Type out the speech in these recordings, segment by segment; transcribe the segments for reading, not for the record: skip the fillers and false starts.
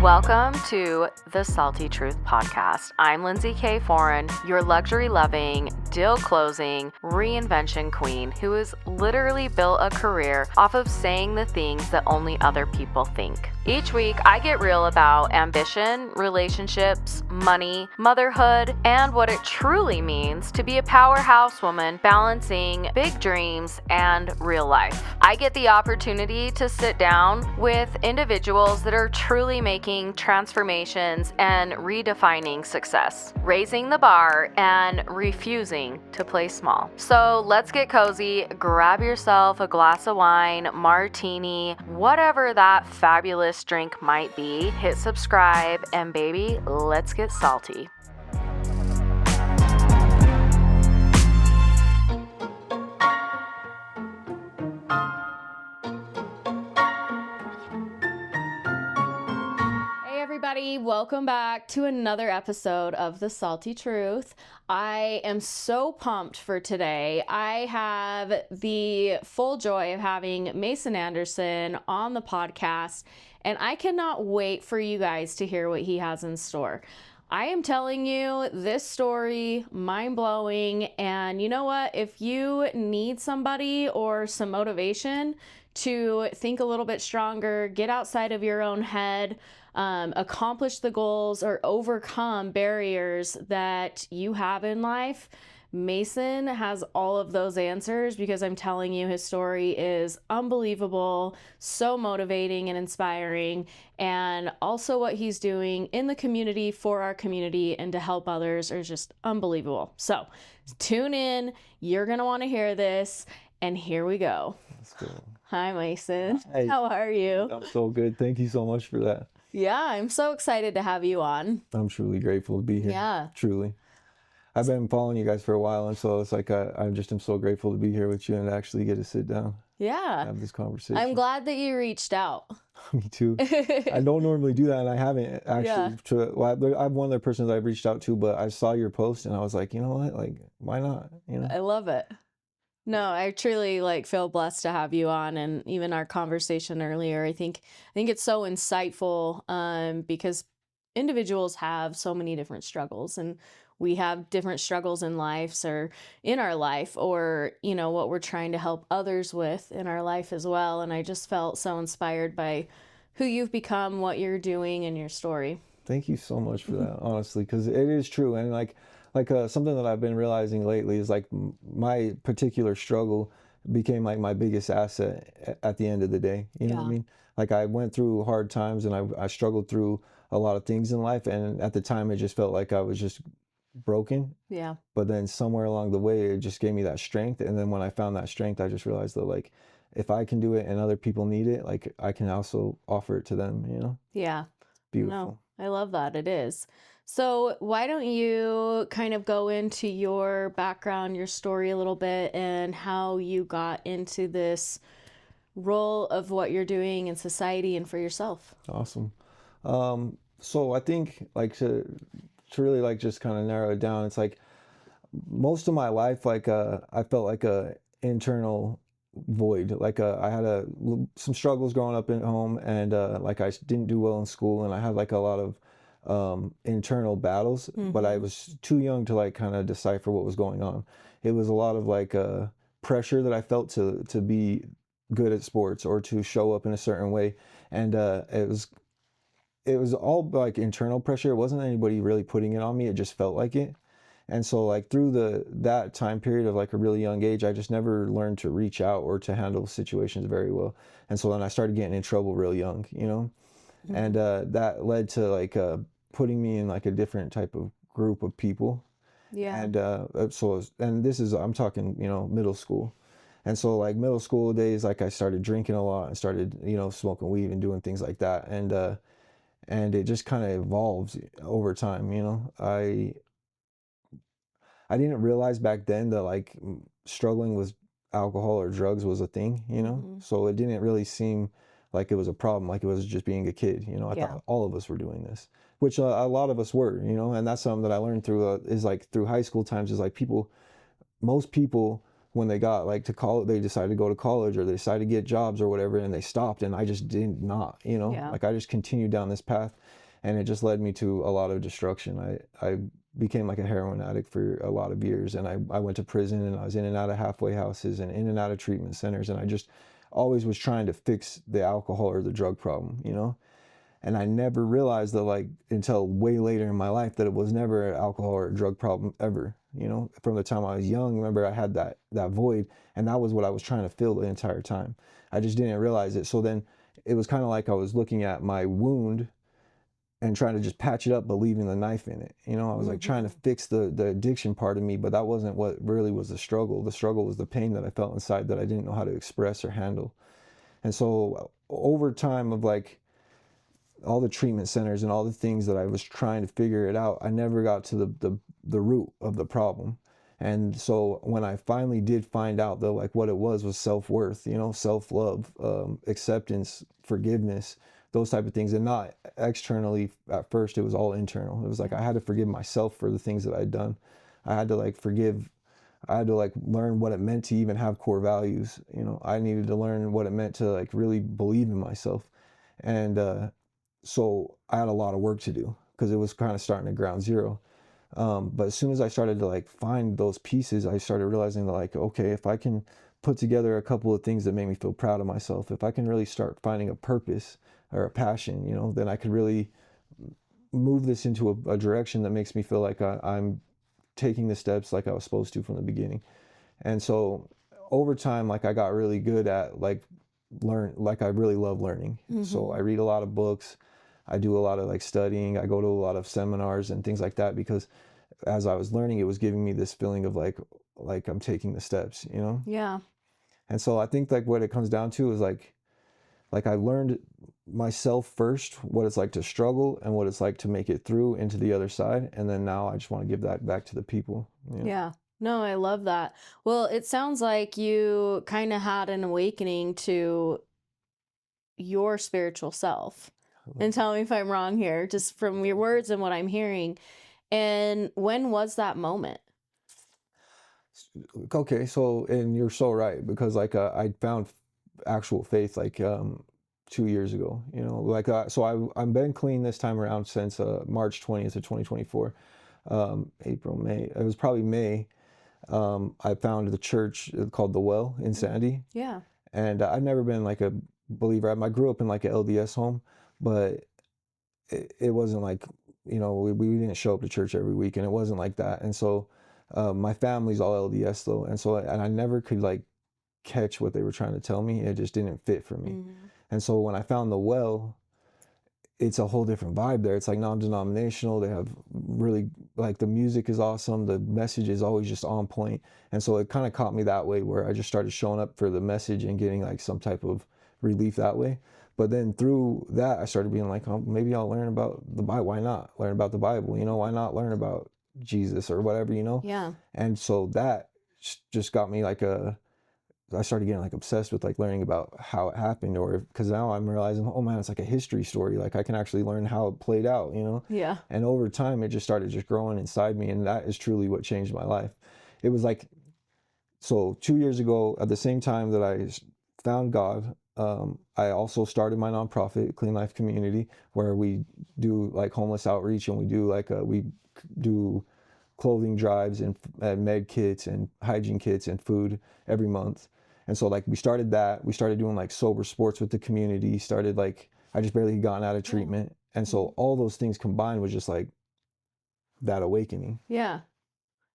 Welcome to the Salty Truth Podcast. I'm Lindsay K. Foreign, your luxury-loving, deal-closing, reinvention queen who has literally built a career off of saying the things that only other people think. Each week, I get real about ambition, relationships, money, motherhood, and what it truly means to be a powerhouse woman balancing big dreams and real life. I get the opportunity to sit down with individuals that are truly making transformations and redefining success, raising the bar and refusing to play small. So let's get cozy, grab yourself a glass of wine, martini, whatever that fabulous drink might be, hit subscribe, and baby, let's get salty. Everybody, welcome back to another episode of The Salty Truth. I am so pumped for today. I have the full joy of having Mason Anderson on the podcast, and I cannot wait for you guys to hear what he has in store. I am telling you, this story, mind-blowing, and you know what? If you need somebody or some motivation to think a little bit stronger, get outside of your own head, accomplish the goals or overcome barriers that you have in life, Mason has all of those answers, because I'm telling you, his story is unbelievable, so motivating and inspiring, and also what he's doing in the community for our community and to help others is just unbelievable. So tune in, you're going to want to hear this, and here we go. Let's go. Hi, Mason. Hey, how are you? I'm so good. Thank you so much for that. Yeah, I'm so excited to have you on. I'm truly grateful to be here. Yeah. Truly. I've been following you guys for a while, and so it's like I just am so grateful to be here with you and actually get to sit down. Yeah. Have this conversation. I'm glad that you reached out. Me too. I don't normally do that, and I haven't actually. Yeah. I'm one of the persons I've reached out to, but I saw your post, and I was like, you know what? Like, why not? You know? I love it. No, I truly feel blessed to have you on, and even our conversation earlier, I think it's so insightful because individuals have so many different struggles, and we have different struggles in lives or in our life, or what we're trying to help others with in our life as well. And I just felt so inspired by who you've become, what you're doing, and your story. Thank you so much for that, honestly, because it is true. And like something that I've been realizing lately is like my particular struggle became like my biggest asset at the end of the day. You know what I mean? Like I went through hard times, and I struggled through a lot of things in life. And at the time, it just felt like I was just broken. Yeah. But then somewhere along the way, it just gave me that strength. And then when I found that strength, I just realized that like, if I can do it and other people need it, like I can also offer it to them, you know? Yeah. Beautiful. No, I love that. It is. So why don't you kind of go into your background, your story a little bit, and how you got into this role of what you're doing in society and for yourself? Awesome. So I think like to really like just kind of narrow it down, it's like most of my life, like I felt like a internal void. Like I had some struggles growing up at home, and like I didn't do well in school, and I had like a lot of internal battles, but I was too young to like kind of decipher what was going on. It was a lot of like pressure that I felt to be good at sports or to show up in a certain way, and it was all like internal pressure. It wasn't anybody really putting it on me. It just felt like it. And so like through that time period of like a really young age, I just never learned to reach out or to handle situations very well. And so then I started getting in trouble real young, you know, and that led to like putting me in like a different type of group of people. Yeah. And and this is, I'm talking, you know, middle school. And so like middle school days, like I started drinking a lot and started, you know, smoking weed and doing things like that. And it just kind of evolved over time, you know. I didn't realize back then that like struggling with alcohol or drugs was a thing, you know? So it didn't really seem like it was a problem, like it was just being a kid, you know? I thought all of us were doing this, which a lot of us were, you know? And that's something that I learned through is like through high school times is like most people when they got like to college, they decided to go to college or they decided to get jobs or whatever, and they stopped, and I just did not, you know, Yeah. like I just continued down this path, and it just led me to a lot of destruction. I became like a heroin addict for a lot of years, and I went to prison, and I was in and out of halfway houses and in and out of treatment centers, and I just always was trying to fix the alcohol or the drug problem, you know. And I never realized that, like, until way later in my life, that it was never an alcohol or a drug problem ever, you know. From the time I was young, remember, I had that void, and that was what I was trying to fill the entire time. I just didn't realize it. So then it was kind of like I was looking at my wound and trying to just patch it up, but leaving the knife in it. You know, I was like trying to fix the addiction part of me, but that wasn't what really was the struggle. The struggle was the pain that I felt inside that I didn't know how to express or handle. And so over time of like all the treatment centers and all the things that I was trying to figure it out, I never got to the root of the problem. And so when I finally did find out, though, like what it was self-worth, you know, self-love, acceptance, forgiveness, those type of things, and not externally at first. It was all internal. It was like I had to forgive myself for the things that I'd done. I had to like forgive. I had to like learn what it meant to even have core values. You know, I needed to learn what it meant to like really believe in myself. And so I had a lot of work to do because it was kind of starting at ground zero. But as soon as I started to like find those pieces, I started realizing that like, okay, if I can put together a couple of things that make me feel proud of myself, if I can really start finding a purpose or a passion, you know, then I could really move this into a direction that makes me feel like I'm taking the steps like I was supposed to from the beginning. And so over time, like I got really good at like like I really love learning. So I read a lot of books. I do a lot of like studying. I go to a lot of seminars and things like that because as I was learning, it was giving me this feeling of like I'm taking the steps, you know? Yeah. And so I think like what it comes down to is like I learned myself first, what it's like to struggle and what it's like to make it through into the other side. And then now I just want to give that back to the people. You know? Yeah. No, I love that. Well, it sounds like you kind of had an awakening to your spiritual self. And tell me if I'm wrong here, just from your words and what I'm hearing. And when was that moment? Okay, so and you're so right because like I found actual faith like 2 years ago. You know, like so I've been clean this time around since March 20th of 2024. April, May. It was probably May. I found the church called the Well in Sandy, Yeah. and I've never been like a believer. I grew up in like an LDS home, but it wasn't like, you know, we didn't show up to church every week, and it wasn't like that. And so my family's all LDS though, and so and I never could like catch what they were trying to tell me. It just didn't fit for me. And so when I found the Well, it's a whole different vibe there. It's like non-denominational. They have really like the music is awesome. The message is always just on point. And so it kind of caught me that way where I just started showing up for the message and getting like some type of relief that way. But then through that, I started being like, oh, maybe I'll learn about the Bible. Why not learn about the Bible? You know, why not learn about Jesus or whatever, you know? Yeah. And so that just got me like I started getting like obsessed with like learning about how it happened, or because now I'm realizing, oh man, it's like a history story. Like I can actually learn how it played out, you know? Yeah. And over time, it just started just growing inside me, and that is truly what changed my life. It was like, so 2 years ago, at the same time that I found God, I also started my nonprofit, Clean Life Community, where we do like homeless outreach, and we do like we do clothing drives and med kits and hygiene kits and food every month. And so like we started that. We started doing like sober sports with the community. Started like I just barely gotten out of treatment, and so all those things combined was just like that awakening. Yeah.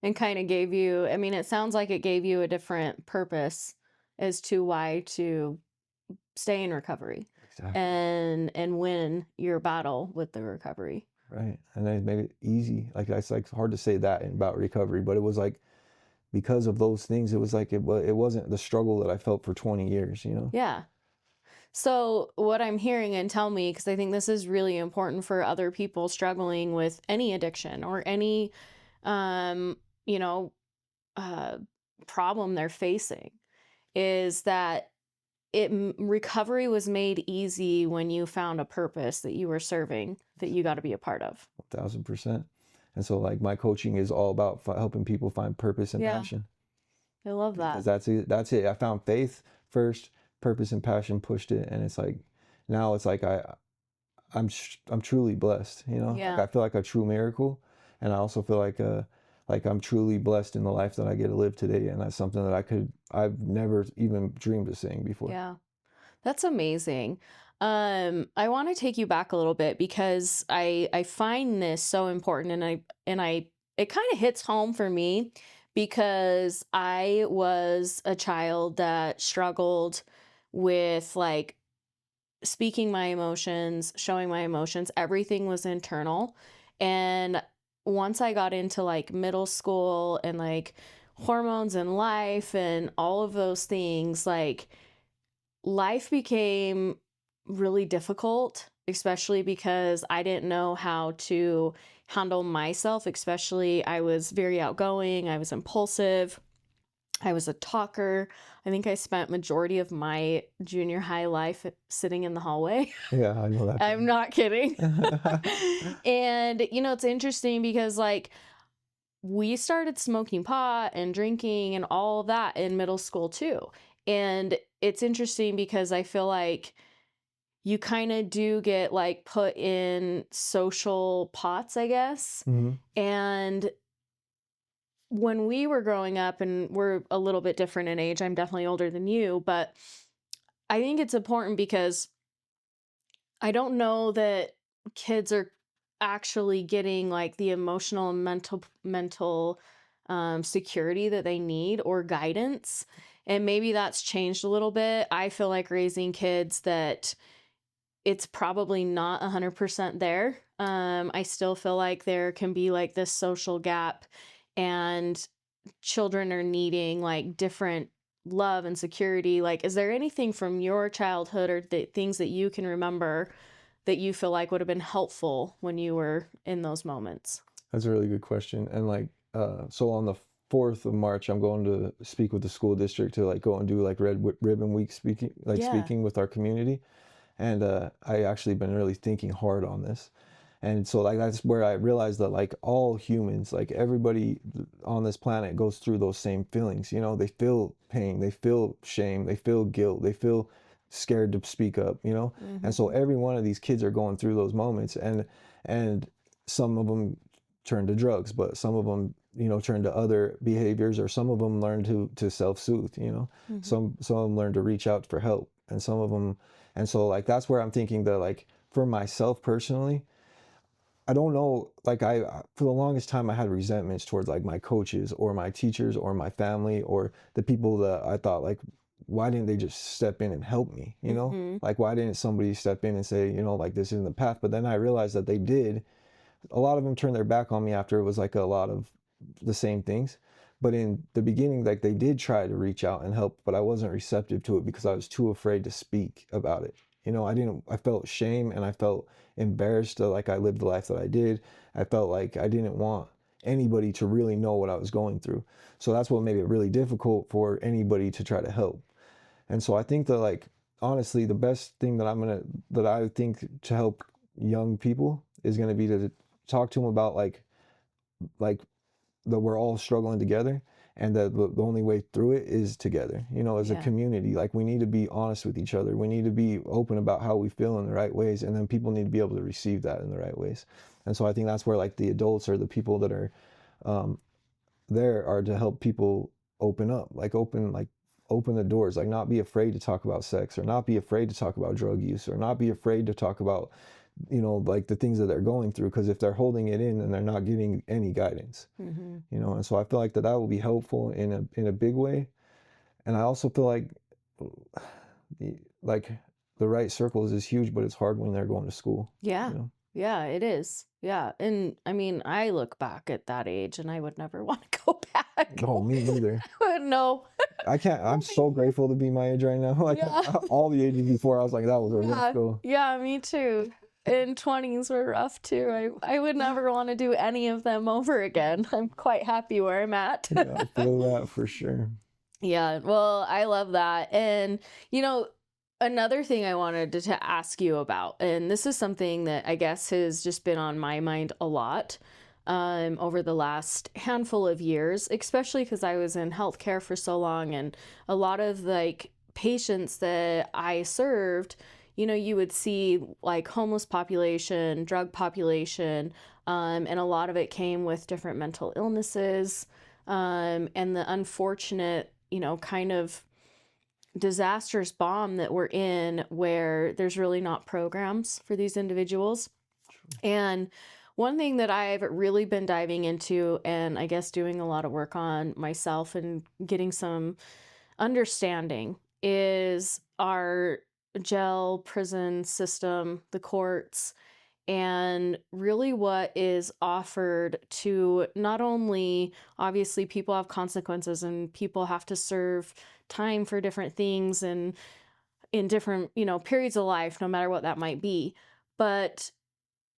And kind of gave you, I mean, it sounds like it gave you a different purpose as to why to stay in recovery Exactly. and win your battle with the recovery. Right. And then it made it easy. Like it's like hard to say that about recovery, but it was like because of those things, it was like it wasn't the struggle that I felt for 20 years, you know? Yeah. So what I'm hearing, and tell me, because I think this is really important for other people struggling with any addiction or any, you know, uh, problem they're facing, is that recovery was made easy when you found a purpose that you were serving, that you got to be a part of. 1000%. And so like my coaching is all about helping people find purpose and Yeah. passion. I love because that. that's it. That's it. I found faith first, purpose and passion pushed it, and it's like now it's like I'm truly blessed. You know, like Yeah. I feel like a true miracle, and I also feel like I'm truly blessed in the life that I get to live today, and that's something that I've never even dreamed of saying before. Yeah. That's amazing. I want to take you back a little bit because I find this so important, and I it kind of hits home for me because I was a child that struggled with like speaking my emotions, showing my emotions. Everything was internal. And once I got into like middle school and like hormones and life and all of those things, like life became really difficult, especially because I didn't know how to handle myself, especially I was very outgoing, I was impulsive, I was a talker. I think I spent majority of my junior high life sitting in the hallway. Yeah, I know that I'm feeling. not kidding. And it's interesting because like we started smoking pot and drinking and all of that in middle school too. And it's interesting because I feel like you kind of do get like put in social pots, I guess. Hmm. And when we were growing up, and we're a little bit different in age, I'm definitely older than you, but I think it's important because I don't know that kids are actually getting like the emotional and mental security that they need or guidance. And maybe that's changed a little bit. I feel like raising kids that it's probably not 100% there. I still feel like there can be like this social gap, and children are needing like different love and security. Like, is there anything from your childhood or the things that you can remember that you feel like would have been helpful when you were in those moments? That's a really good question. And like, so on the 4th of March, I'm going to speak with the school district to like go and do like Ribbon Week Yeah. speaking with our community. And I actually been really thinking hard on this. And so like that's where I realized that like all humans, like everybody on this planet goes through those same feelings. You know, they feel pain, they feel shame, they feel guilt, they feel scared to speak up, you know? And so Mm-hmm. every one of these kids are going through those moments, and some of them turn to drugs, but some of them, you know, turn to other behaviors, or some of them learn to self-soothe, you know. Mm-hmm. Some of them learn to reach out for help, and some of them, and so like that's where I'm thinking that like for myself personally, I don't know, like for the longest time I had resentments towards like my coaches or my teachers or my family or the people that I thought like, why didn't they just step in and help me, you know? Mm-hmm. Like why didn't somebody step in and say, you know, like this isn't the path? But then I realized that they did. A lot of them turned their back on me after it was like a lot of the same things. But in the beginning, like they did try to reach out and help, but I wasn't receptive to it because I was too afraid to speak about it. You know, I felt shame and I felt embarrassed that like I lived the life that I did. I felt like I didn't want anybody to really know what I was going through. So that's what made it really difficult for anybody to try to help. And so I think that like honestly, the best thing that I think to help young people is gonna be to talk to them about like that we're all struggling together, and that the only way through it is together, you know, as a Yeah. community. Like we need to be honest with each other, we need to be open about how we feel in the right ways, and then people need to be able to receive that in the right ways. And so I think that's where like the adults or the people that are um, there are to help people open up, like open the doors, like not be afraid to talk about sex, or not be afraid to talk about drug use, or not be afraid to talk about, you know, like the things that they're going through, because if they're holding it in, then they're not getting any guidance, Mm-hmm. you know. And so I feel like that will be helpful in a big way. And I also feel like the like the right circles is huge, but it's hard when they're going to school, Yeah. you know. Yeah, it is. Yeah. And I mean, I look back at that age and I would never want to go back. No, me neither. No. I can't. I'm No, so grateful to be my age right now. Like yeah. all the ages before, I was like, that was a rough Yeah. go. Yeah, me too. And 20s were rough too. I would never want to do any of them over again. I'm quite happy where I'm at. Yeah, I feel that for sure. Yeah, well, I love that. And, another thing I wanted to ask you about, and this is something that I guess has just been on my mind a lot. over the last handful of years, especially because I was in healthcare for so long, and a lot of like patients that I served, you would see like homeless population, drug population, and a lot of it came with different mental illnesses, and the unfortunate, kind of disastrous bomb that we're in where there's really not programs for these individuals. And one thing that I've really been diving into, and I guess doing a lot of work on myself and getting some understanding, is our jail prison system, the courts, and really what is offered to not only, obviously people have consequences and people have to serve time for different things and in different, periods of life, no matter what that might be. But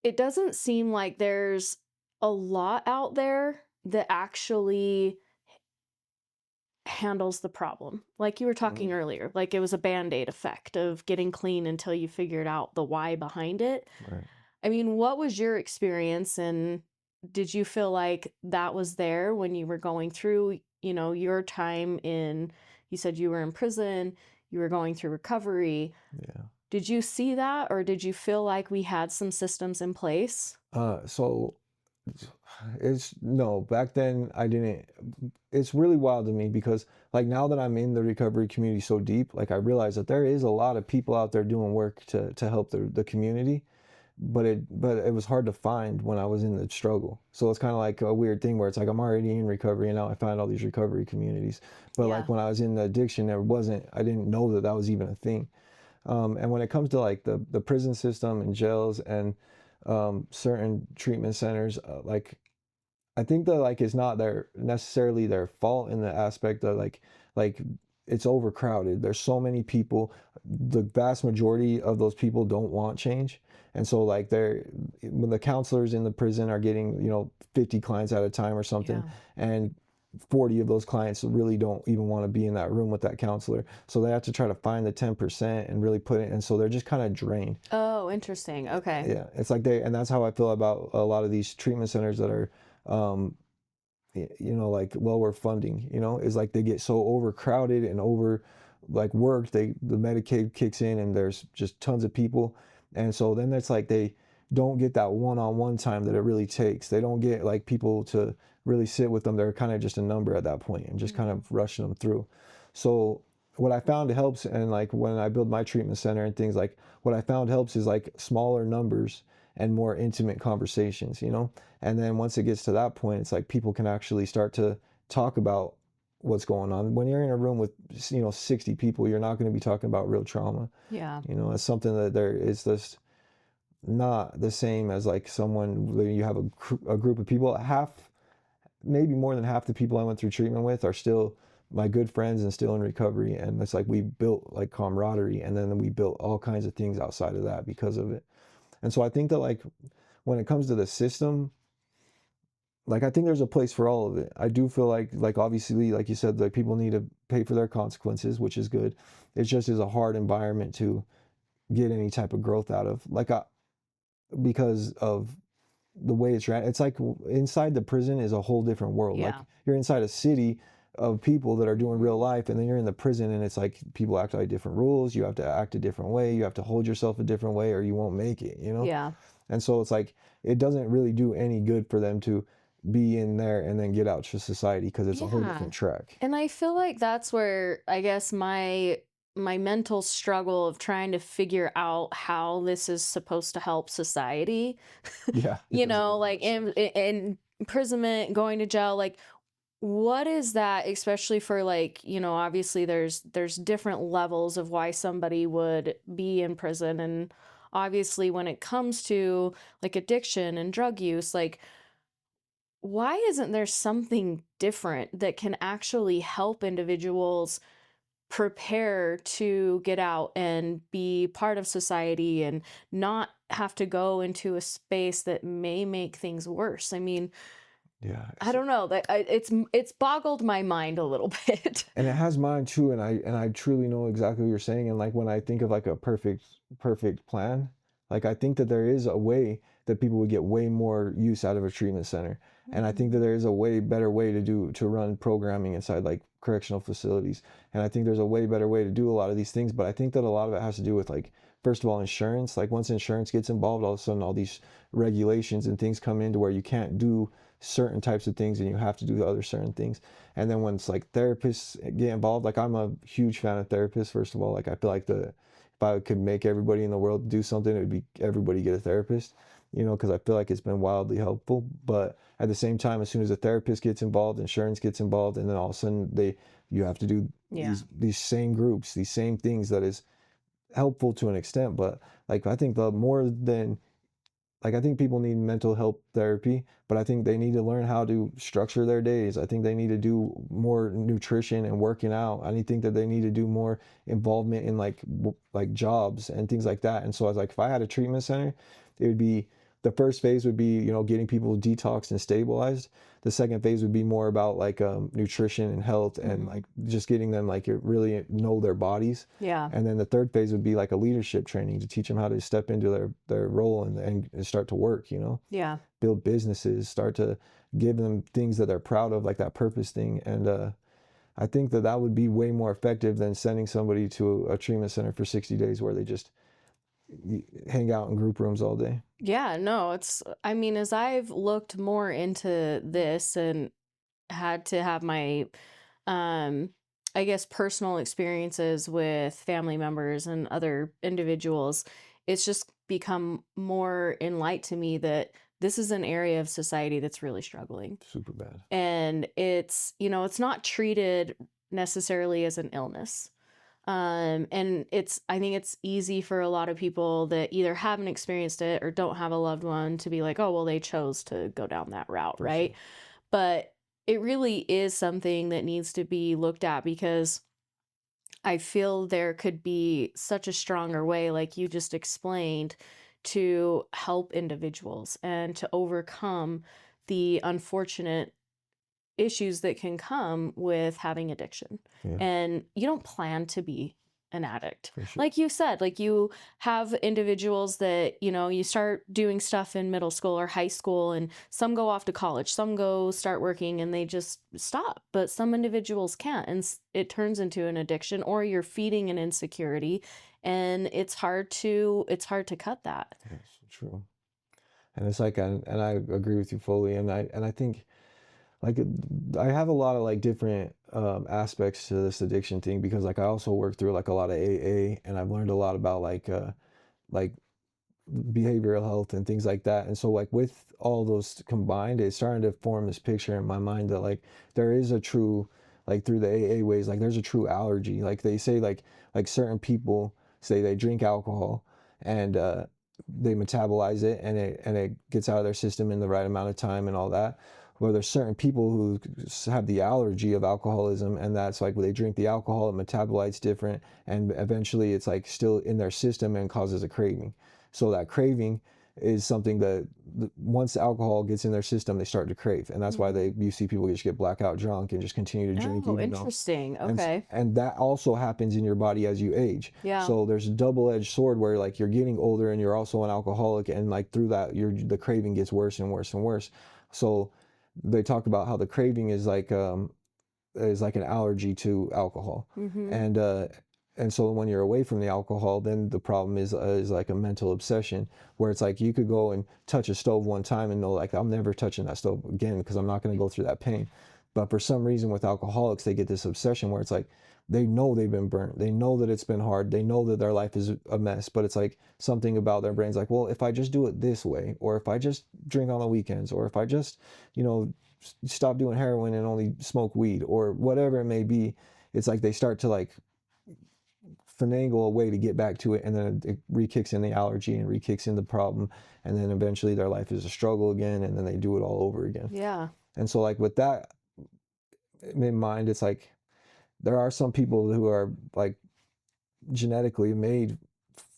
it doesn't seem like there's a lot out there that actually handles the problem. Like you were talking Mm, earlier, like it was a band-aid effect of getting clean until you figured out the why behind it. right. I mean, what was your experience, and did you feel like that was there when you were going through, your time in, you said you were in prison, you were going through recovery. Yeah. Did you see that, or did you feel like we had some systems in place? So it's no, back then I didn't. It's really wild to me because like now that I'm in the recovery community so deep, like I realize that there is a lot of people out there doing work to help the community, but it was hard to find when I was in the struggle. So it's kind of like a weird thing where it's like I'm already in recovery and now I find all these recovery communities. But Yeah. like when I was in the addiction, I didn't know that that was even a thing. And when it comes to like the prison system and jails and certain treatment centers, like I think that like it's not their necessarily their fault in the aspect of like it's overcrowded. There's so many people. The vast majority of those people don't want change. And so like they're when the counselors in the prison are getting, 50 clients at a time or something, Yeah. and 40 of those clients really don't even want to be in that room with that counselor. So they have to try to find the 10% and really put it, and so they're just kind of drained. Oh, interesting. Okay. Yeah, it's like and that's how I feel about a lot of these treatment centers that are um, like lower funding, is like they get so overcrowded and over like worked, the Medicaid kicks in and there's just tons of people. And so then it's like they don't get that one-on-one time that it really takes. They don't get like people to really sit with them. They're kind of just a number at that point and just kind Mhm. of rushing them through. So what I found helps, and like when I build my treatment center and things, like what I found helps is like smaller numbers and more intimate conversations. And then once it gets to that point, it's like people can actually start to talk about what's going on. When you're in a room with 60 people, you're not going to be talking about real trauma. Yeah. It's something that there is just not the same as like someone where you have a group of people. Maybe more than half the people I went through treatment with are still my good friends and still in recovery. And it's like we built like camaraderie, and then we built all kinds of things outside of that because of it. And so I think that like when it comes to the system, like I think there's a place for all of it. I do feel like obviously like you said, like people need to pay for their consequences, which is good. It just is a hard environment to get any type of growth out of. Because of the way it's ran. It's like inside the prison is a whole different world. Like Yeah. you're inside a city of people that are doing real life, and then you're in the prison and it's like people act like different rules. You have to act a different way. You have to hold yourself a different way or you won't make it. Yeah. And so it's like it doesn't really do any good for them to be in there and then get out to society because it's a whole Yeah. different track. And I feel like that's where I guess my mental struggle of trying to figure out how this is supposed to help society, Yeah, it doesn't make like much sense. in imprisonment, going to jail, like what is that, especially for like, obviously there's different levels of why somebody would be in prison. And obviously when it comes to like addiction and drug use, like why isn't there something different that can actually help individuals prepare to get out and be part of society and not have to go into a space that may make things worse? I mean, Yeah, I don't know, that it's boggled my mind a little bit. and it has mine too, and I truly know exactly what you're saying. And like when I think of like a perfect plan, like I think that there is a way that people would get way more use out of a treatment center. And I think that there is a way better way to run programming inside like correctional facilities. And I think there's a way better way to do a lot of these things. But I think that a lot of it has to do with like, first of all, insurance. Like once insurance gets involved, all of a sudden all these regulations and things come into where you can't do certain types of things and you have to do other certain things. And then when it's like therapists get involved, like I'm a huge fan of therapists, first of all. Like I feel like if I could make everybody in the world do something, it would be everybody get a therapist, because I feel like it's been wildly helpful. But at the same time, as soon as a therapist gets involved, insurance gets involved, and then all of a sudden you have to do these same groups, these same things that is helpful to an extent. But like I think the more than like I think people need mental health therapy, but I think they need to learn how to structure their days. I think they need to do more nutrition and working out. I think that they need to do more involvement in like jobs and things like that. And so I was like, if I had a treatment center, it would be the first phase would be, getting people detoxed and stabilized. The second phase would be more about like nutrition and health and like just getting them like really know their bodies. Yeah. And then the third phase would be like a leadership training to teach them how to step into their role and start to work, Yeah. build businesses, start to give them things that they're proud of, like that purpose thing. And I think that would be way more effective than sending somebody to a treatment center for 60 days where they just hang out in group rooms all day. Yeah, no, I mean, as I've looked more into this and had to have my, um, I guess, personal experiences with family members and other individuals, it's just become more in light to me that this is an area of society that's really struggling. Super bad. And it's not treated necessarily as an illness. And I think it's easy for a lot of people that either haven't experienced it or don't have a loved one to be like, oh, well, they chose to go down that route, For right? sure. But it really is something that needs to be looked at because I feel there could be such a stronger way, like you just explained, to help individuals and to overcome the unfortunate issues that can come with having addiction. Yeah, And you don't plan to be an addict. for sure. Like you said, like you have individuals that, you start doing stuff in middle school or high school, and some go off to college, some go start working and they just stop. But some individuals can't, and it turns into an addiction, or you're feeding an insecurity, and it's hard to cut that. Yes, true. And it's like, and I agree with you fully. And I think like I have a lot of like different aspects to this addiction thing because like I also work through like a lot of AA and I've learned a lot about like behavioral health and things like that. And so like with all those combined, it's starting to form this picture in my mind that like there is a true like through the AA ways, like there's a true allergy. Like they say like certain people say they drink alcohol and they metabolize it and it gets out of their system in the right amount of time and all that. Where there's certain people who have the allergy of alcoholism, and that's like when they drink the alcohol, it metabolites different, and eventually it's like still in their system and causes a craving. So that craving is something that once alcohol gets in their system, they start to crave, and that's why you see people just get blackout drunk and just continue to drink. Oh, Even though, interesting. Okay. and that also happens in your body as you age. Yeah. So there's a double-edged sword where like you're getting older and you're also an alcoholic, and like through that, the craving gets worse and worse and worse. So they talk about how the craving is like an allergy to alcohol, and so when you're away from the alcohol, then the problem is like a mental obsession where it's like you could go and touch a stove one time and know like I'm never touching that stove again because I'm not going to go through that pain. But for some reason with alcoholics, they get this obsession where it's like they know they've been burnt, they know that it's been hard, they know that their life is a mess, but it's like something about their brains like, well, if I just do it this way, or if I just drink on the weekends, or if I just stop doing heroin and only smoke weed, or whatever it may be, it's like they start to like finagle a way to get back to it, and then it re-kicks in the allergy and re-kicks in the problem, and then eventually their life is a struggle again, and then they do it all over again. Yeah. And so like with that in mind, it's like there are some people who are like genetically made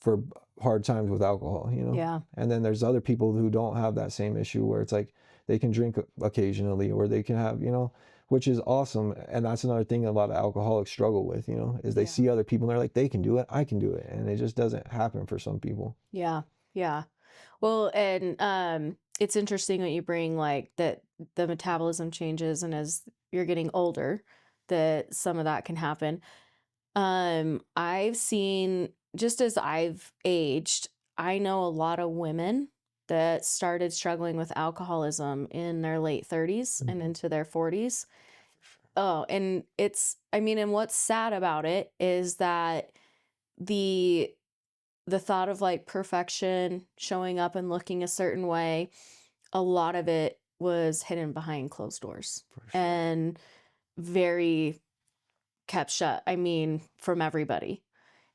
for hard times with alcohol, Yeah. and then there's other people who don't have that same issue where it's like they can drink occasionally, or they can have, which is awesome. And that's another thing a lot of alcoholics struggle with, is they see other people and they're like, they can do it, I can do it, and it just doesn't happen for some people. Yeah. Yeah. Well, and it's interesting that you bring like that the metabolism changes, and as you're getting older, that some of that can happen. I've seen just as I've aged, I know a lot of women that started struggling with alcoholism in their late 30s and Mhm. into their 40s. Oh, and I mean, and what's sad about it is that the the thought of like perfection, showing up and looking a certain way, a lot of it was hidden behind closed doors For sure. and very kept shut. I mean, from everybody.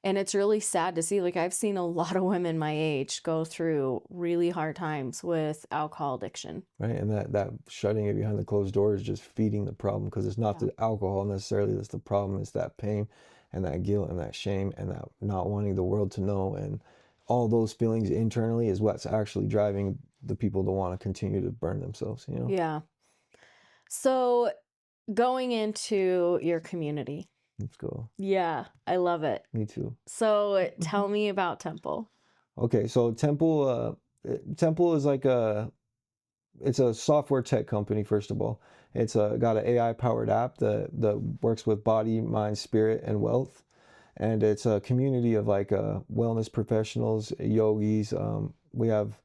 And it's really sad to see. Like, I've seen a lot of women my age go through really hard times with alcohol addiction. Right, and that shutting it behind the closed door is just feeding the problem because it's not Yeah. the alcohol necessarily that's the problem. It's that pain and that guilt and that shame and that not wanting the world to know, and all those feelings internally is what's actually driving the people to want to continue to burn themselves, you know? Yeah. So, going into your community. Let's go. Yeah, I love it. Me too. So, tell me about Temple. Okay, so Temple is like it's a software tech company, first of all. It's got an AI powered app that works with body, mind, spirit, and wealth. And it's a community of like wellness professionals, yogis. We have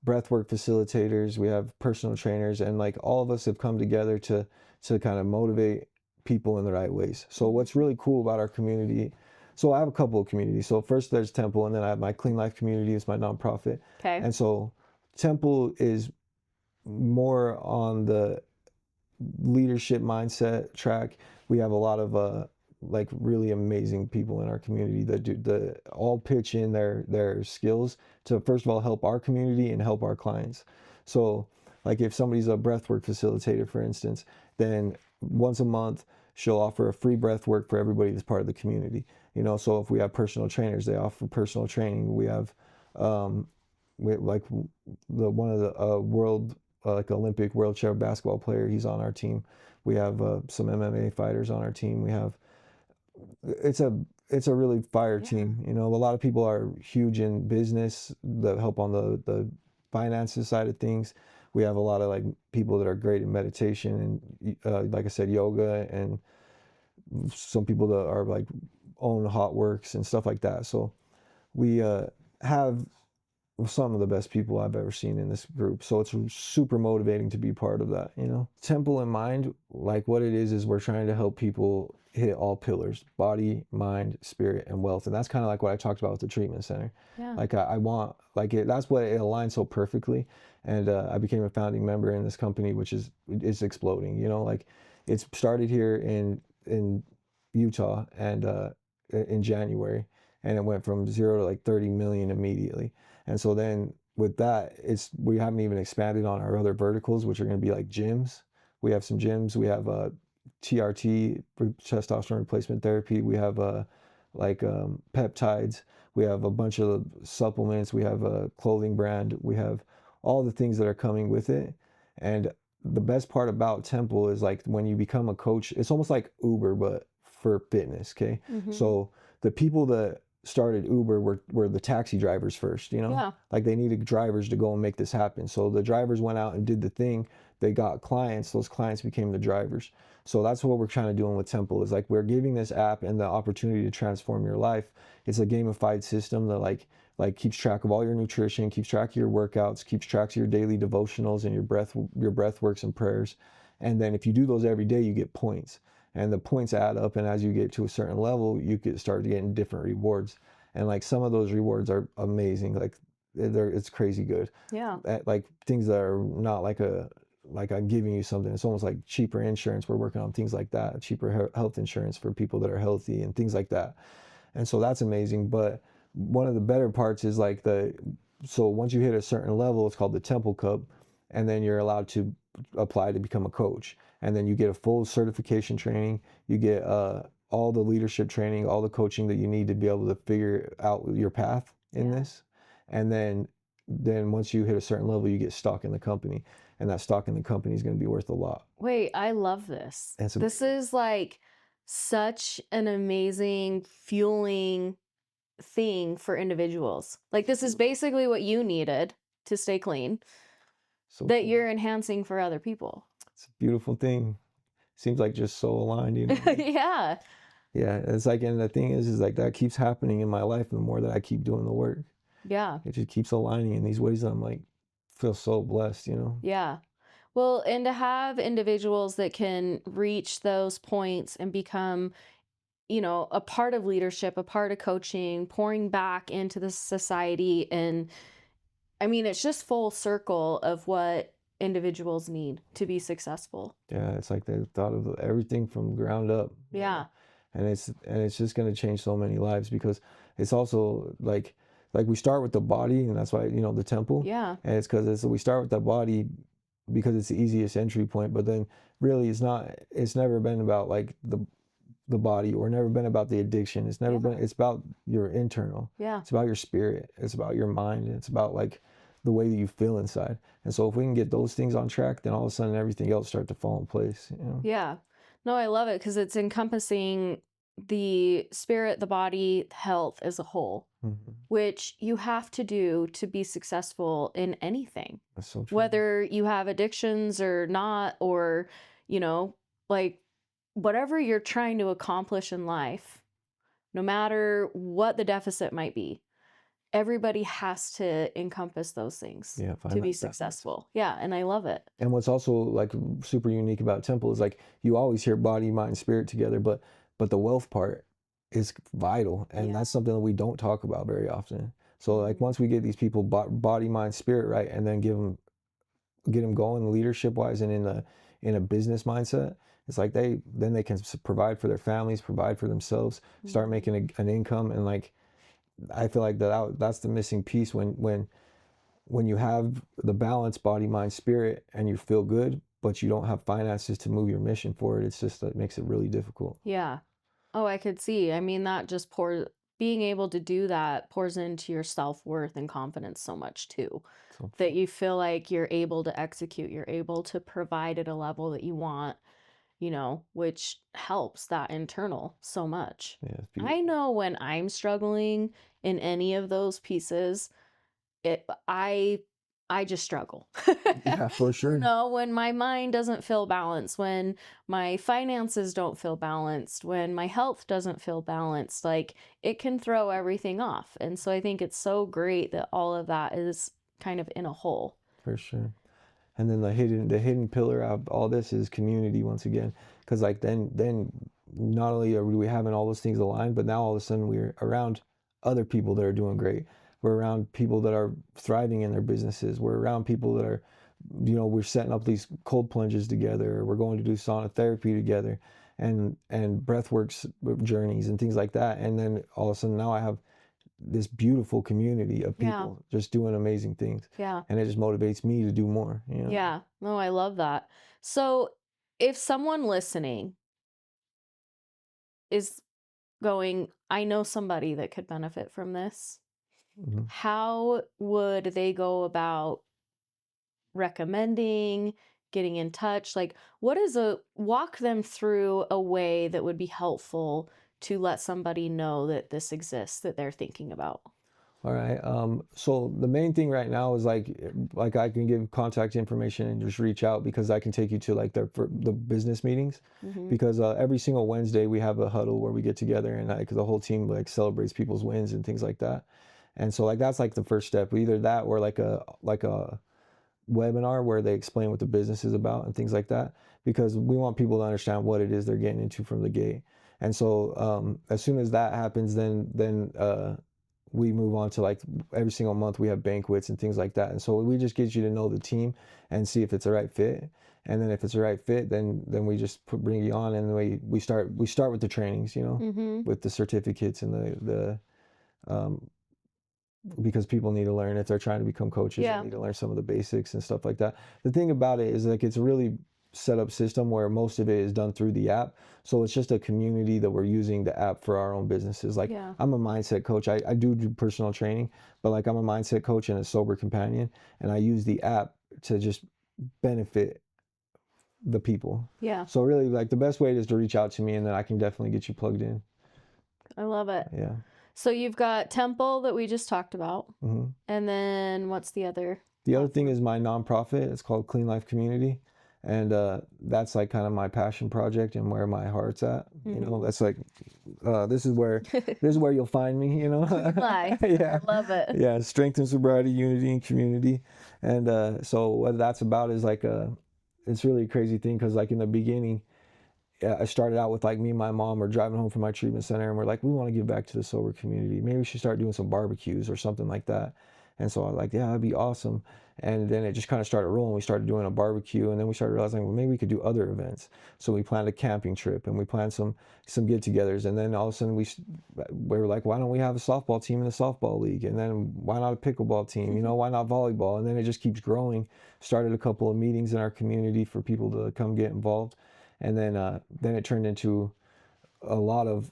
breathwork facilitators, we have personal trainers, and like all of us have come together to kind of motivate people in the right ways. So Mhm. what's really cool about our community, so I have a couple of communities. So first there's Temple, and then I have my Clean Life community, it's my nonprofit. Okay. And so Temple is more on the leadership mindset track. We have a lot of like really amazing people in our community that do the all pitch in their skills to first of all help our community and help our clients. So like if somebody's a breathwork facilitator, for instance, then once a month she'll offer a free breath work for everybody that's part of the community. You know, so if we have personal trainers, they offer personal training. Um, we like the one of the world like Olympic world chair basketball player. He's on our team. We have some MMA fighters on our team. We have it's a it's a really fire Yeah. team. You know, a lot of people are huge in business that help on the finances side of things. We have a lot of like people that are great in meditation and like I said, yoga, and some people that are like own hot works and stuff like that. So we have some of the best people I've ever seen in this group. So it's super motivating to be part of that, you know. Temple in mind, like what it is we're trying to help people hit all pillars: body, mind, spirit, and wealth. And that's kind of like what I talked about with the treatment center. Yeah. Like I want, like that's what it aligns so perfectly. And I became a founding member in this company, which is exploding, you know, like it's started here in Utah and in January, and it went from 0 to like 30 million immediately. And so then with that, we haven't even expanded on our other verticals, which are going to be like gyms. We have some gyms. We have TRT, testosterone replacement therapy. We have like peptides. We have a bunch of supplements. We have a clothing brand. We have all the things that are coming with it. And the best part about Temple is like when you become a coach, it's almost like Uber, but for fitness. Okay. Hmm. So the people that started Uber were the taxi drivers first, you know? Yeah. Like they needed drivers to go and make this happen. So the drivers went out and did the thing. They got clients. Those clients became the drivers. So that's what we're trying to do with Temple is like we're giving this app and the opportunity to transform your life. It's a gamified system that like keeps track of all your nutrition, keeps track of your workouts, keeps track of your daily devotionals and your breath works and prayers. And then if you do those every day, you get points, and the points add up, and as you get to a certain level you could start getting different rewards, and like some of those rewards are amazing, like it's crazy good. Yeah. Like things that are not like I'm giving you something, it's almost like cheaper insurance. We're working on things like that, cheaper health insurance for people that are healthy and things like that. And so that's amazing. But one of the better parts is like so once you hit a certain level, it's called the Temple Cup, and then you're allowed to apply to become a coach. And then you get a full certification training. You get all the leadership training, all the coaching that you need to be able to figure out your path in Yeah. this. And then once you hit a certain level, you get stock in the company, and that stock in the company is going to be worth a lot. Wait, I love this. And so This is like such an amazing fueling thing for individuals. Like, this is basically what you needed. to stay clean So that true. you're enhancing for other people. It's a beautiful thing. Seems like just so aligned, you know. Yeah. Yeah, it's like, and the thing is like that keeps happening in my life the more that I keep doing the work. Yeah. It just keeps aligning in these ways that I'm like, feel so blessed, you know. Yeah. Well, and to have individuals that can reach those points and become, a part of leadership, a part of coaching, pouring back into the society. And I mean, it's just full circle of what individuals need to be successful. Yeah, it's like they thought of everything from ground up. Yeah. And it's just going to change so many lives because it's also like we start with the body, and that's why, the temple. Yeah. And it's because we start with the body because it's the easiest entry point, but then really it's never been about like the body, or never been about the addiction. It's never been, it's about your internal. Yeah. It's about your spirit. It's about your mind. And it's about like the way that you feel inside. And so if we can get those things on track, then all of a sudden everything else start to fall in place, you know? Yeah. No, I love it because it's encompassing the spirit, the body, health as a whole, which you have to do to be successful in anything. That's so true. Whether you have addictions or not, or, like whatever you're trying to accomplish in life, no matter what the deficit might be, everybody has to encompass those things Yeah, find to be that balance. successful. Yeah, and I love it. And what's also like super unique about temple is like you always hear body, mind, spirit together, but the wealth part is vital, and Yeah. that's something that we don't talk about very often. So like Mhm. once we get these people body, mind, spirit right, and then get them going leadership wise and in a business mindset, it's like they can provide for their families, provide for themselves, start Mhm. making an income. And like I feel like that's the missing piece when you have the balance body, mind, spirit, and you feel good, but you don't have finances to move your mission forward. It's just that makes it really difficult. Yeah. Oh, I could see. I mean, that just being able to do that pours into your self-worth and confidence so much too, So that you feel like you're able to execute, you're able to provide at a level that you want, which helps that internal so much. yeah, it's I beautiful. know when I'm struggling in any of those pieces, it I just struggle. Yeah, for sure. When my mind doesn't feel balanced, when my finances don't feel balanced, when my health doesn't feel balanced, like it can throw everything off. And so I think it's so great that all of that is kind of in a whole. For sure. And then the hidden pillar of all this is community once again, because like then not only are we having all those things aligned, but now all of a sudden we're around other people that are doing great. We're around people that are thriving in their businesses. We're around people that are, we're setting up these cold plunges together. We're going to do sauna therapy together, and breathworks journeys and things like that. And then all of a sudden now I have this beautiful community of Yeah. people just doing amazing things. Yeah. And it just motivates me to do more, you know? Yeah. No, I love that. So if someone listening is going, I know somebody that could benefit from this, Mhm. how would they go about recommending, getting in touch? Like, walk them through a way that would be helpful to let somebody know that this exists, that they're thinking about. All right. So the main thing right now is like I can give contact information and just reach out, because I can take you to like the business meetings, Mm-hmm. because every single Wednesday we have a huddle where we get together and like the whole team like celebrates people's wins and things like that. And so like that's like the first step, either that or like a webinar where they explain what the business is about and things like that, because we want people to understand what it is they're getting into from the gate. And so as soon as that happens, then we move on to like every single month we have banquets and things like that. And so we just get you to know the team and see if it's the right fit. And then if it's the right fit, then we just bring you on, and we start with the trainings, Mm-hmm. with the certificates and the because people need to learn if they're trying to become coaches. Yeah. They need to learn some of the basics and stuff like that. The thing about it is like it's a really set up system where most of it is done through the app. So it's just a community that we're using the app for our own businesses. Like Yeah. I'm a mindset coach. I do personal training, but like I'm a mindset coach and a sober companion, and I use the app to just benefit the people. Yeah. So really like the best way is to reach out to me, and then I can definitely get you plugged in. I love it. Yeah. So you've got Temple that we just talked about. hmm And then what's the other? The other That's thing is my nonprofit. It's called Clean Life Community, and that's like kind of my passion project and where my heart's at. You know, mm-hmm. that's like this is where you'll find me. You know, Clean life. I yeah, love it. yeah. Strength and sobriety, unity and community, and so what that's about is like it's really a crazy thing because like in the beginning. I started out with like me and my mom were driving home from my treatment center and we're like, we want to give back to the sober community. Maybe we should start doing some barbecues or something like that. And so I was like, yeah, that'd be awesome. And then it just kind of started rolling. We started doing a barbecue and then we started realizing, well, maybe we could do other events. So we planned a camping trip and we planned some get-togethers. And then all of a sudden we were like, why don't we have a softball team in the softball league? And then why not a pickleball team? You know, why not volleyball? And then it just keeps growing. Started a couple of meetings in our community for people to come get involved. And then it turned into a lot of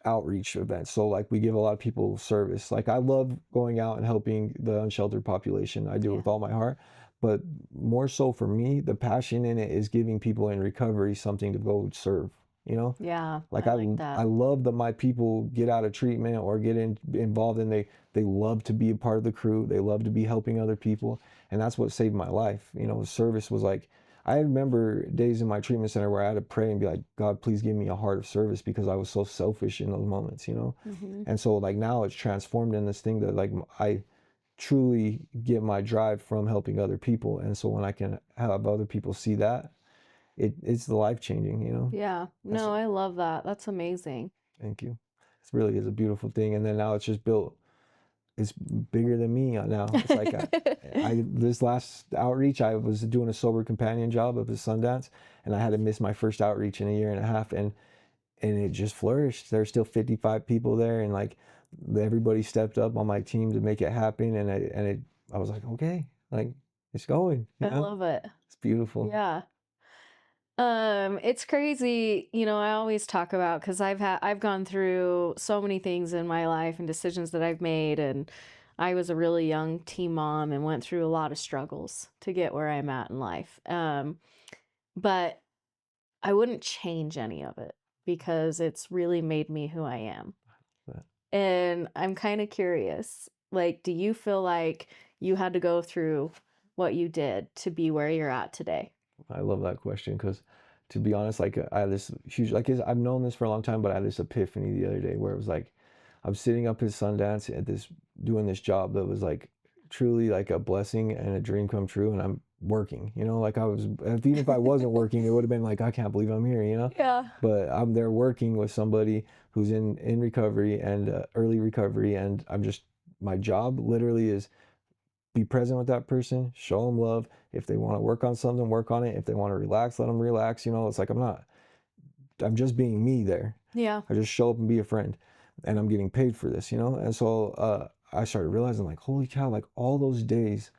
outreach events. So like we give a lot of people service. Like I love going out and helping the unsheltered population. I do it Yeah. with all my heart. But more so for me, the passion in it is giving people in recovery something to go serve. You know, Yeah. like I like I that. love that my people get out of treatment or get involved and they love to be a part of the crew. They love to be helping other people, and that's what saved my life. You know, service was like I remember days in my treatment center where I had to pray and be like, God, please give me a heart of service because I was so selfish in those moments, you know? Mm-hmm. And so like now it's transformed in this thing that like I truly get my drive from helping other people. And so when I can have other people see that, it's the life changing, you know? Yeah. That's No, I love that. That's amazing. thank you. It really is a beautiful thing. And then now it's just built it's bigger than me now. It's like I this last outreach I was doing a sober companion job of a Sundance, and I had to miss my first outreach in a year and a half, and it just flourished. There's still 55 people there, and like everybody stepped up on my team to make it happen, and I was like, okay, like it's going, you I know, love it. it's beautiful. Yeah. It's crazy, I always talk about because I've gone through so many things in my life and decisions that I've made, and I was a really young teen mom and went through a lot of struggles to get where I'm at in life. But I wouldn't change any of it because it's really made me who I am. But And I'm kind of curious, like, do you feel like you had to go through what you did to be where you're at today? I love that question because, to be honest, like I had this huge I've known this for a long time, but I had this epiphany the other day where it was like I'm sitting up at Sundance at this doing this job that was like truly like a blessing and a dream come true, and I'm working. You know, like I was even if I wasn't working, it would have been like I can't believe I'm here. You know, Yeah. but I'm there working with somebody who's in recovery and early recovery, and I'm just my job literally is be present with that person, show them love. If they want to work on something, work on it. If they want to relax, let them relax. You know, it's like I'm just being me there. Yeah. I just show up and be a friend, and I'm getting paid for this, you know? And so I started realizing, like, holy cow, like all those days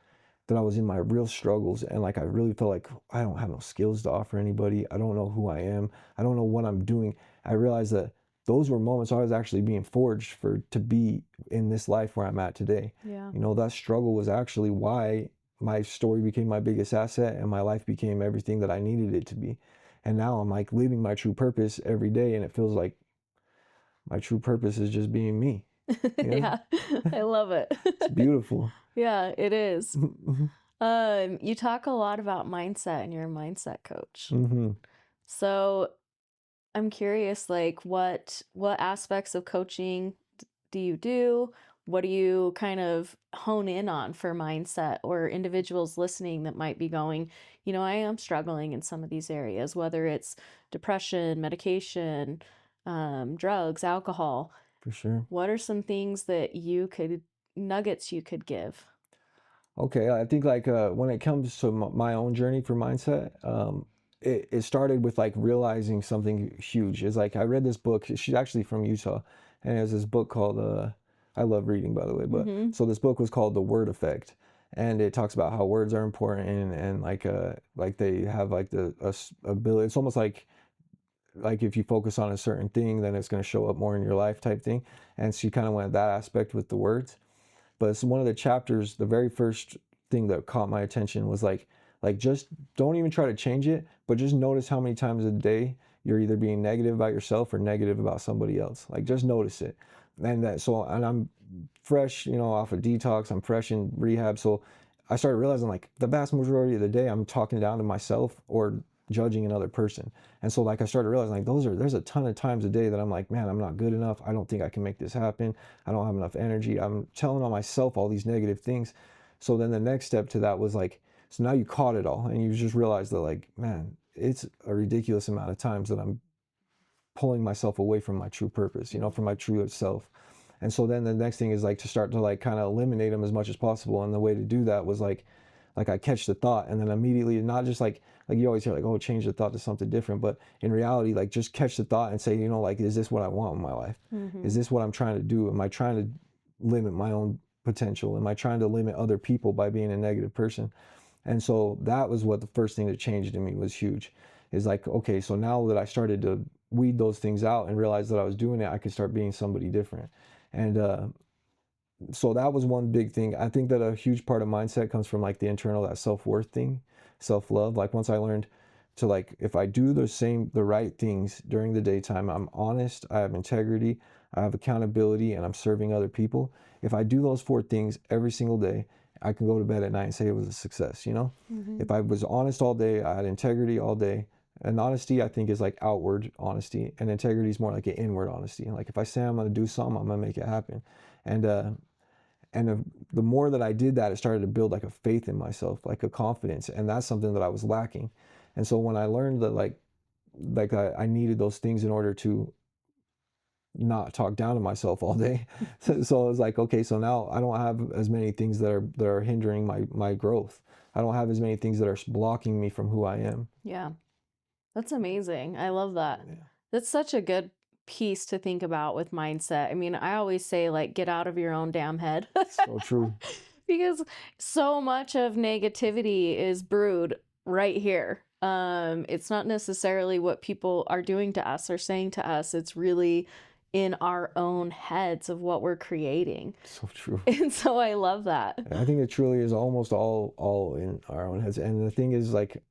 that I was in my real struggles, and like I really felt like I don't have no skills to offer anybody. I don't know who I am. I don't know what I'm doing. I realized that those were moments I was actually being forged for to be in this life where I'm at today. Yeah. You know, that struggle was actually why my story became my biggest asset and my life became everything that I needed it to be. And now I'm like living my true purpose every day, and it feels like my true purpose is just being me. You know, Yeah. I love it. it's beautiful. Yeah, it is. You talk a lot about mindset and you're a mindset coach. Hmm. So I'm curious, like what aspects of coaching do you do? What do you kind of hone in on for mindset or individuals listening that might be going, I am struggling in some of these areas, whether it's depression, medication, drugs, alcohol. For sure. What are some things that nuggets you could give? Okay, I think like when it comes to my own journey for mindset, it started with like realizing something huge. It's like I read this book. She's actually from Utah, and there's this book called I love reading by the way, but Mm-hmm. so this book was called The Word Effect, and it talks about how words are important and like they have like ability. It's almost like if you focus on a certain thing, then it's going to show up more in your life type thing. And she kind of went that aspect with the words. But it's one of the chapters, the very first thing that caught my attention was like just don't even try to change it, but just notice how many times a day you're either being negative about yourself or negative about somebody else. Like just notice it. And I'm fresh, off of detox. I'm fresh in rehab. So I started realizing like the vast majority of the day I'm talking down to myself or judging another person. And so like I started realizing like there's a ton of times a day that I'm like, man, I'm not good enough. I don't think I can make this happen. I don't have enough energy. I'm telling on myself all these negative things. So then the next step to that was like, so now you caught it all and you just realized that like, man, it's a ridiculous amount of times that I'm pulling myself away from my true purpose, from my true self. And so then the next thing is like to start to like kind of eliminate them as much as possible. And the way to do that was like I catch the thought and then immediately, not just like you always hear like, oh, change the thought to something different, but in reality, like just catch the thought and say, like, is this what I want in my life? Is this what I'm trying to do? Am I trying to limit my own potential? Am I trying to limit other people by being a negative person? And so that was what the first thing that changed in me was huge. Is like, okay, so now that I started to weed those things out and realize that I was doing it, I could start being somebody different. And so that was one big thing. I think that a huge part of mindset comes from like the internal, that self-worth thing, self-love. Like once I learned to like, if I do the right things during the daytime, I'm honest, I have integrity, I have accountability, and I'm serving other people. If I do those 4 things every single day, I can go to bed at night and say it was a success. If I was honest all day, I had integrity all day. And honesty, I think, is like outward honesty, and integrity is more like an inward honesty. And like if I say I'm gonna do something, I'm gonna make it happen. And the more that I did that, it started to build like a faith in myself, like a confidence, and that's something that I was lacking. And so when I learned that I needed those things in order to not talk down to myself all day, so I was like, okay, so now I don't have as many things that are hindering my growth. I don't have as many things that are blocking me from who I am. Yeah. That's amazing. I love that. Yeah. That's such a good piece to think about with mindset. I mean, I always say, like, get out of your own damn head. So true. Because so much of negativity is brewed right here. It's not necessarily what people are doing to us or saying to us. It's really in our own heads of what we're creating. So true. And so I love that. I think it truly is almost all in our own heads. And the thing is, like,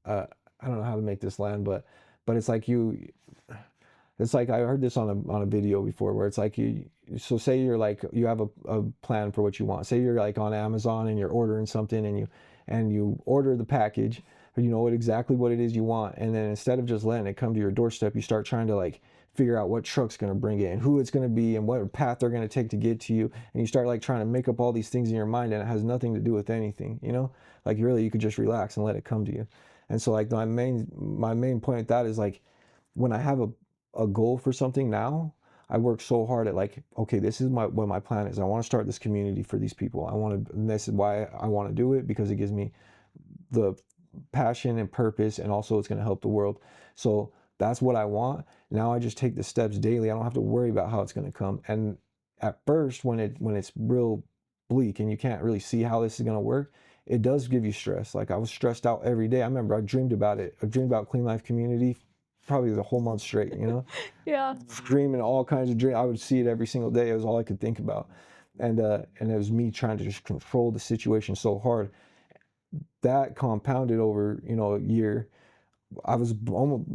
I don't know how to make this land, but it's like it's like I heard this on a video before, where it's like so say you're like you have a plan for what you want. Say you're like on Amazon and you're ordering something and you order the package, or you know exactly what it is you want, and then instead of just letting it come to your doorstep, you start trying to like figure out what truck's going to bring it and who it's going to be and what path they're going to take to get to you, and you start like trying to make up all these things in your mind, and it has nothing to do with anything. Like really you could just relax and let it come to you. And so like my main point at that is like, when I have a goal for something now, I work so hard at like, okay, this is what my plan is. I want to start this community for these people. And this is why I want to do it, because it gives me the passion and purpose, and also it's going to help the world. So that's what I want. Now I just take the steps daily. I don't have to worry about how it's going to come. And at first, when it's real bleak and you can't really see how this is going to work, it does give you stress. Like I was stressed out every day. I remember I dreamed about it. I dreamed about Clean Life Community probably the whole month straight. Yeah. Dreaming all kinds of dreams. I would see it every single day. It was all I could think about. And it was me trying to just control the situation so hard. That compounded over, a year. I was almost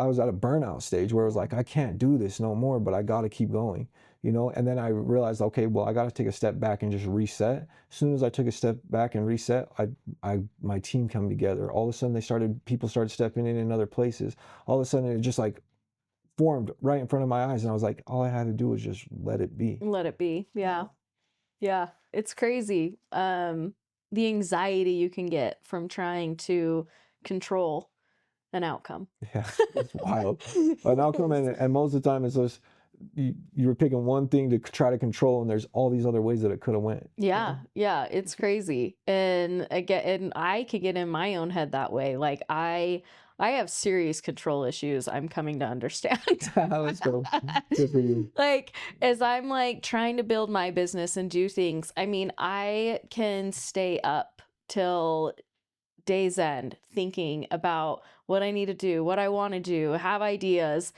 I was at a burnout stage where it was like, I can't do this no more, but I got to keep going. And then I realized, okay, well, I got to take a step back and just reset. As soon as I took a step back and reset, my team come together. All of a sudden people started stepping in other places. All of a sudden it just like formed right in front of my eyes. And I was like, all I had to do was just let it be. Let it be. Yeah. Yeah. It's crazy. The anxiety you can get from trying to control an outcome. Yeah, it's wild. An outcome, and most of the time it's just you were picking one thing to try to control, and there's all these other ways that it could have went. Yeah, yeah, it's crazy. And again, and I could get in my own head that way. Like I have serious control issues, I'm coming to understand. Let's go. Good for you. Like as I'm like trying to build my business and do things, I mean, I can stay up till day's end thinking about what I need to do, what I want to do, have ideas,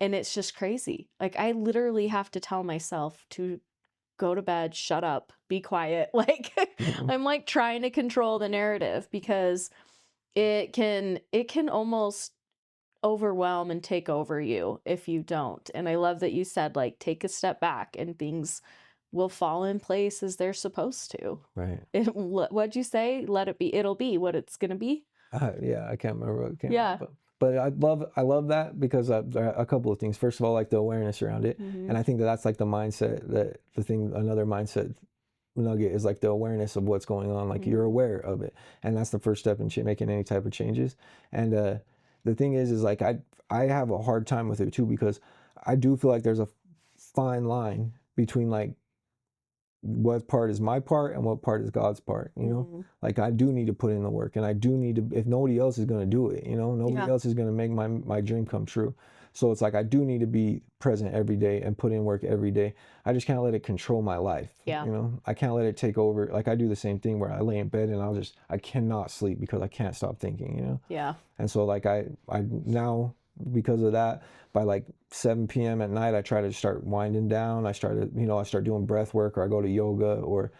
and it's just crazy. Like I literally have to tell myself to go to bed, shut up, be quiet. Like I'm like trying to control the narrative because it can almost overwhelm and take over you if you don't. And I love that you said like take a step back and things will fall in place as they're supposed to. Right. What'd you say? Let it be. It'll be what it's gonna be. Yeah, I can't remember what it came Yeah. out, but I love that because there are a couple of things. First of all, like the awareness around it, and I think that that's like the mindset that another mindset nugget is like the awareness of what's going on. Like you're aware of it, and that's the first step in making any type of changes. And the thing is like I have a hard time with it too because I do feel like there's a fine line between like what part is my part and what part is God's part, you know? Like I do need to put in the work, and I do need to, if nobody else is going to do it, you know, nobody else is going to make my dream come true. So it's like I do need to be present every day and put in work every day. I just can't let it control my life. Yeah. You know, I can't let it take over. Like I do the same thing where I lay in bed and I cannot sleep because I can't stop thinking, you know? Yeah. And so like I now, because of that, by like 7 p.m. at night, I try to start winding down. I start doing breath work, or I go to yoga, or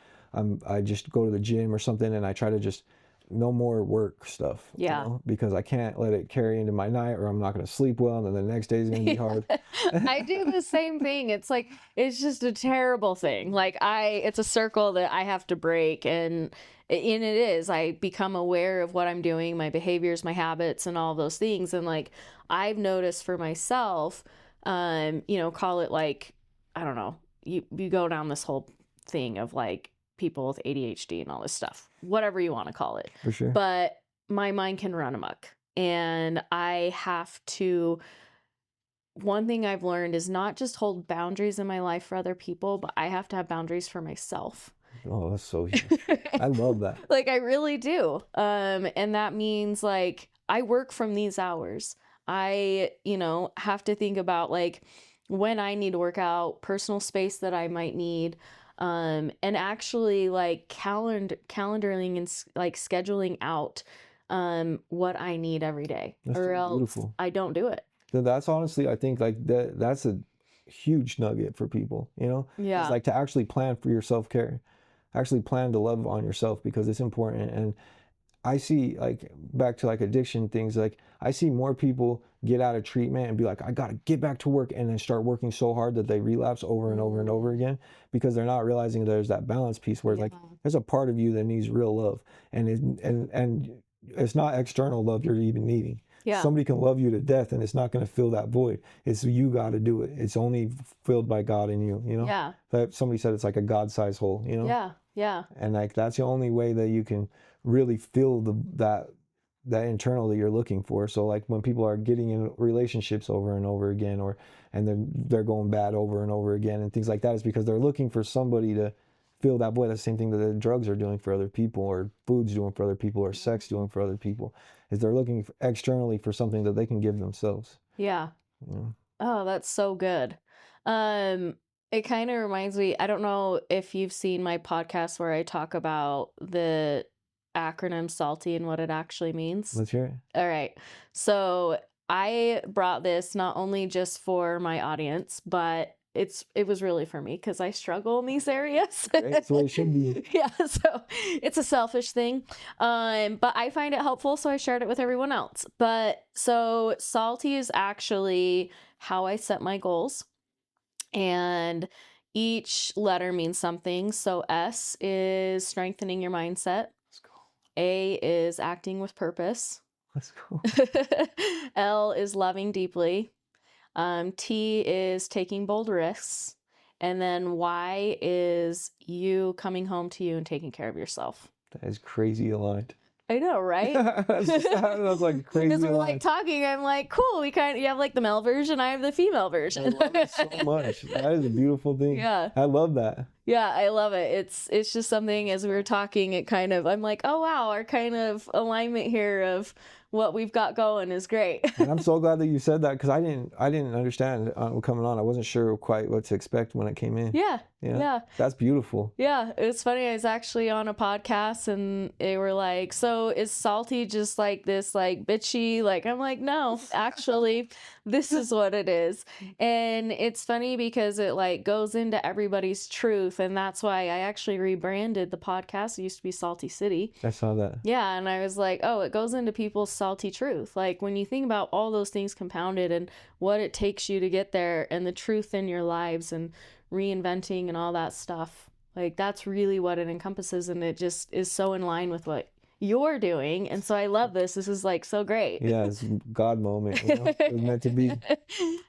I just go to the gym or something, and I try to just no more work stuff. Yeah. You know, because I can't let it carry into my night, or I'm not going to sleep well, and then the next day is going to be hard. I do the same thing. It's like, it's just a terrible thing. Like it's a circle that I have to break, and it is, I become aware of what I'm doing, my behaviors, my habits, and all those things. And like, I've noticed for myself, call it like, I don't know, you go down this whole thing of like people with ADHD and all this stuff, whatever you want to call it. For sure. But my mind can run amok, and I have to, one thing I've learned is not just hold boundaries in my life for other people, but I have to have boundaries for myself. Oh, that's so huge. I love that. Like I really do. And that means like I work from these hours. I, have to think about like when I need to work out, personal space that I might need, and actually like calendaring and like scheduling out what I need every day, That's or so else beautiful. I don't do it. So that's honestly, I think like that's a huge nugget for people, you know? Yeah. It's like to actually plan for your self-care, actually plan to love on yourself, because it's important. And I see, like, back to like addiction things, like I see more people get out of treatment and be like, I gotta get back to work, and then start working so hard that they relapse over and over and over again, because they're not realizing there's that balance piece where like there's a part of you that needs real love, and it's not external love you're even needing. Yeah. Somebody can love you to death and it's not going to fill that void. It's you got to do it. It's only filled by God in you, you know? Yeah. That somebody said it's like a God-sized hole, you know? Yeah. Yeah. And like that's the only way that you can really fill that internal that you're looking for. So like when people are getting in relationships over and over again, and they're going bad over and over again and things like that, is because they're looking for somebody to fill that void. That's the same thing that the drugs are doing for other people, or food's doing for other people, or sex doing for other people, is they're looking externally for something that they can give themselves. Yeah. Oh, that's so good. It kind of reminds me, I don't know if you've seen my podcast where I talk about the acronym SALTY and what it actually means. Let's hear it. All right. So I brought this not only just for my audience, but it was really for me because I struggle in these areas. Right? So it should be. Yeah, so it's a selfish thing. But I find it helpful, so I shared it with everyone else. But so SALTY is actually how I set my goals. And each letter means something. So S is strengthening your mindset. Let's go. A is acting with purpose. Let's go. L is loving deeply. T is taking bold risks. And then Y is you coming home to you and taking care of yourself. That is crazy aligned. I know, right? That's like crazy. Because we're aligned. like talking, I'm like, cool. You have like the male version, I have the female version. I love it so much. That is a beautiful thing. Yeah. I love that. Yeah, I love it. It's just something, as we were talking, it kind of, I'm like, oh wow, our kind of alignment here of what we've got going is great. And I'm so glad that you said that, because I didn't understand coming on. I wasn't sure quite what to expect when it came in. Yeah. Yeah. That's beautiful. Yeah, it's funny. I was actually on a podcast and they were like, so is SALTY just like this, like bitchy? Like, I'm like, no, actually, this is what it is. And it's funny because it like goes into everybody's truth. And that's why I actually rebranded the podcast. It used to be Salty City. I saw that. Yeah. And I was like, oh, it goes into people's salty truth. Like when you think about all those things compounded and what it takes you to get there and the truth in your lives, and reinventing and all that stuff. Like, that's really what it encompasses, and it just is so in line with what you're doing. And so I love this. This is like so great. Yeah, it's a God moment, you know? It was meant to be,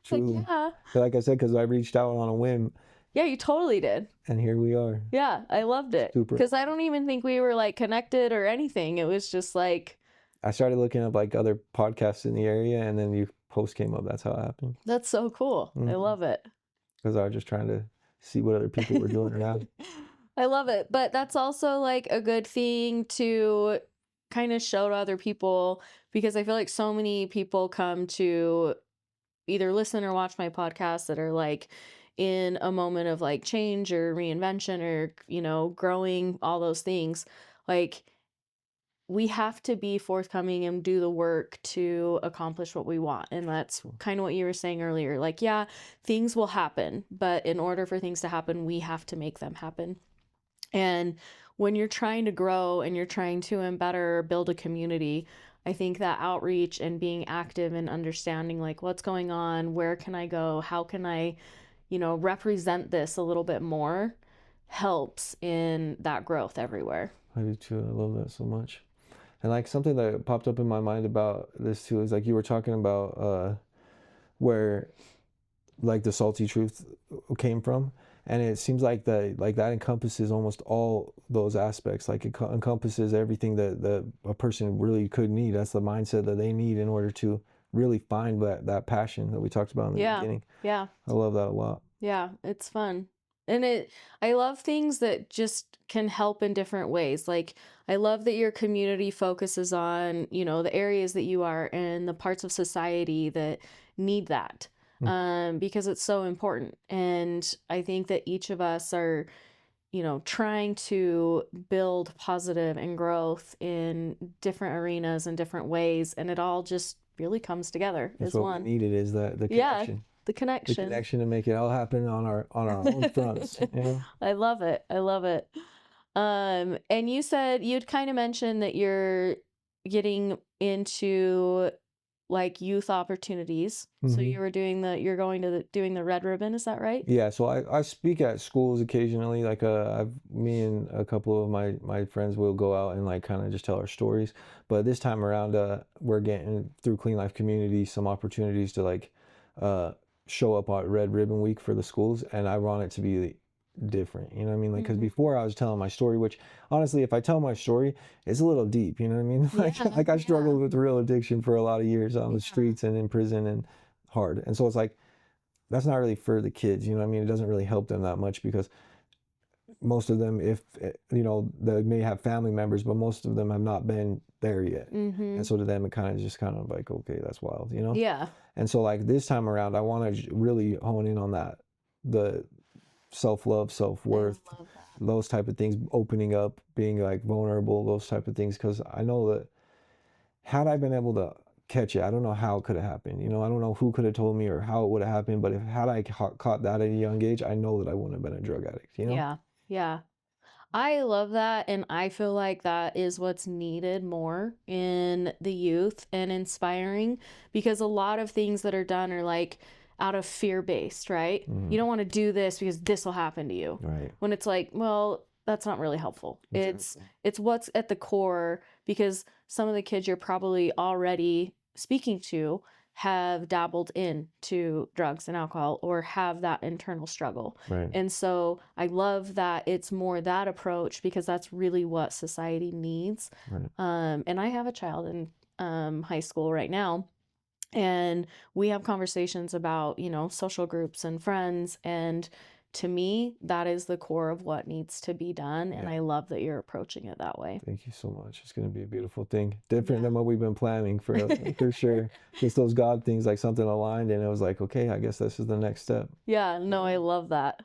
truly. Like, yeah. Like I said, because I reached out on a whim, Yeah, you totally did. and here we are. Yeah, I loved it. Super. Because I don't even think we were like connected or anything. It was just like, I started looking up like other podcasts in the area, and then your post came up. That's how it happened. that's so cool. I Mhm. love it. Because I was just trying to see what other people were doing around. I love it. But that's also like a good thing to kind of show to other people, because I feel like so many people come to either listen or watch my podcast that are like in a moment of like change or reinvention or, you know, growing, all those things. Like, we have to be forthcoming and do the work to accomplish what we want. And that's kind of what you were saying earlier. Like, yeah, things will happen, but in order for things to happen, we have to make them happen. And when you're trying to grow and you're trying to embed or build a community, I think that outreach and being active and understanding like what's going on, where can I go, how can I, you know, represent this a little bit more, helps in that growth everywhere. I do too. I love that so much. And like something that popped up in my mind about this too is like you were talking about where like the salty truth came from, and it seems like that encompasses almost all those aspects. Like it encompasses everything that a person really could need. That's the mindset that they need in order to really find that passion that we talked about in the beginning. Yeah. I love that a lot. Yeah, it's fun. And I love things that just can help in different ways. Like, I love that your community focuses on, you know, the areas that you are and the parts of society that need that. Because it's so important. And I think that each of us are, you know, trying to build positive and growth in different arenas and different ways. And it all just really comes together That's as what one. we needed is the connection. Yeah, the The connection. connection to make it all happen on our own fronts. You know? I love it. I love it. And you said you'd kind of mentioned that you're getting into like youth opportunities. So Mhm. you were you're going to doing the red ribbon, is that right? Yeah, so I speak at schools occasionally. Like me and a couple of my friends will go out and like kind of just tell our stories. But this time around, we're getting through Clean Life Community some opportunities to like show up at Red Ribbon Week for the schools, and I want it to be different. You know what I mean? Like, because before I was telling my story, which honestly, if I tell my story, it's a little deep. You know what I mean? Like I struggled with real addiction for a lot of years on the streets and in prison and hard, and so it's like that's not really for the kids. You know what I mean? It doesn't really help them that much because most of them, if you know, they may have family members, but most of them have not been there yet. And so to them, it kind of like, okay, that's wild, you know? Yeah. And so like this time around, I want to really hone in on that, the self-love, self-worth, I love that. those type of things, opening up, being like vulnerable, those type of things. Because I know that had I been able to catch it, I don't know how it could have happened. You know, I don't know who could have told me or how it would have happened. But had I caught that at a young age, I know that I wouldn't have been a drug addict. You know? Yeah. Yeah. I love that, and I feel like that is what's needed more in the youth and inspiring, because a lot of things that are done are like out of fear-based, right? You don't want to do this because this will happen to you. Right. When it's like, well, that's not really helpful. It's what's at the core, because some of the kids you're probably already speaking to have dabbled into drugs and alcohol or have that internal struggle. Right. And so I love that it's more that approach, because that's really what society needs. Right. And I have a child in high school right now, and we have conversations about, you know, social groups and friends, and to me, that is the core of what needs to be done. And I love that you're approaching it that way. Thank you so much. It's going to be a beautiful thing. Different than what we've been planning for sure. Just those God things, like something aligned, and it was like, okay, I guess this is the next step. Yeah, no, I love that.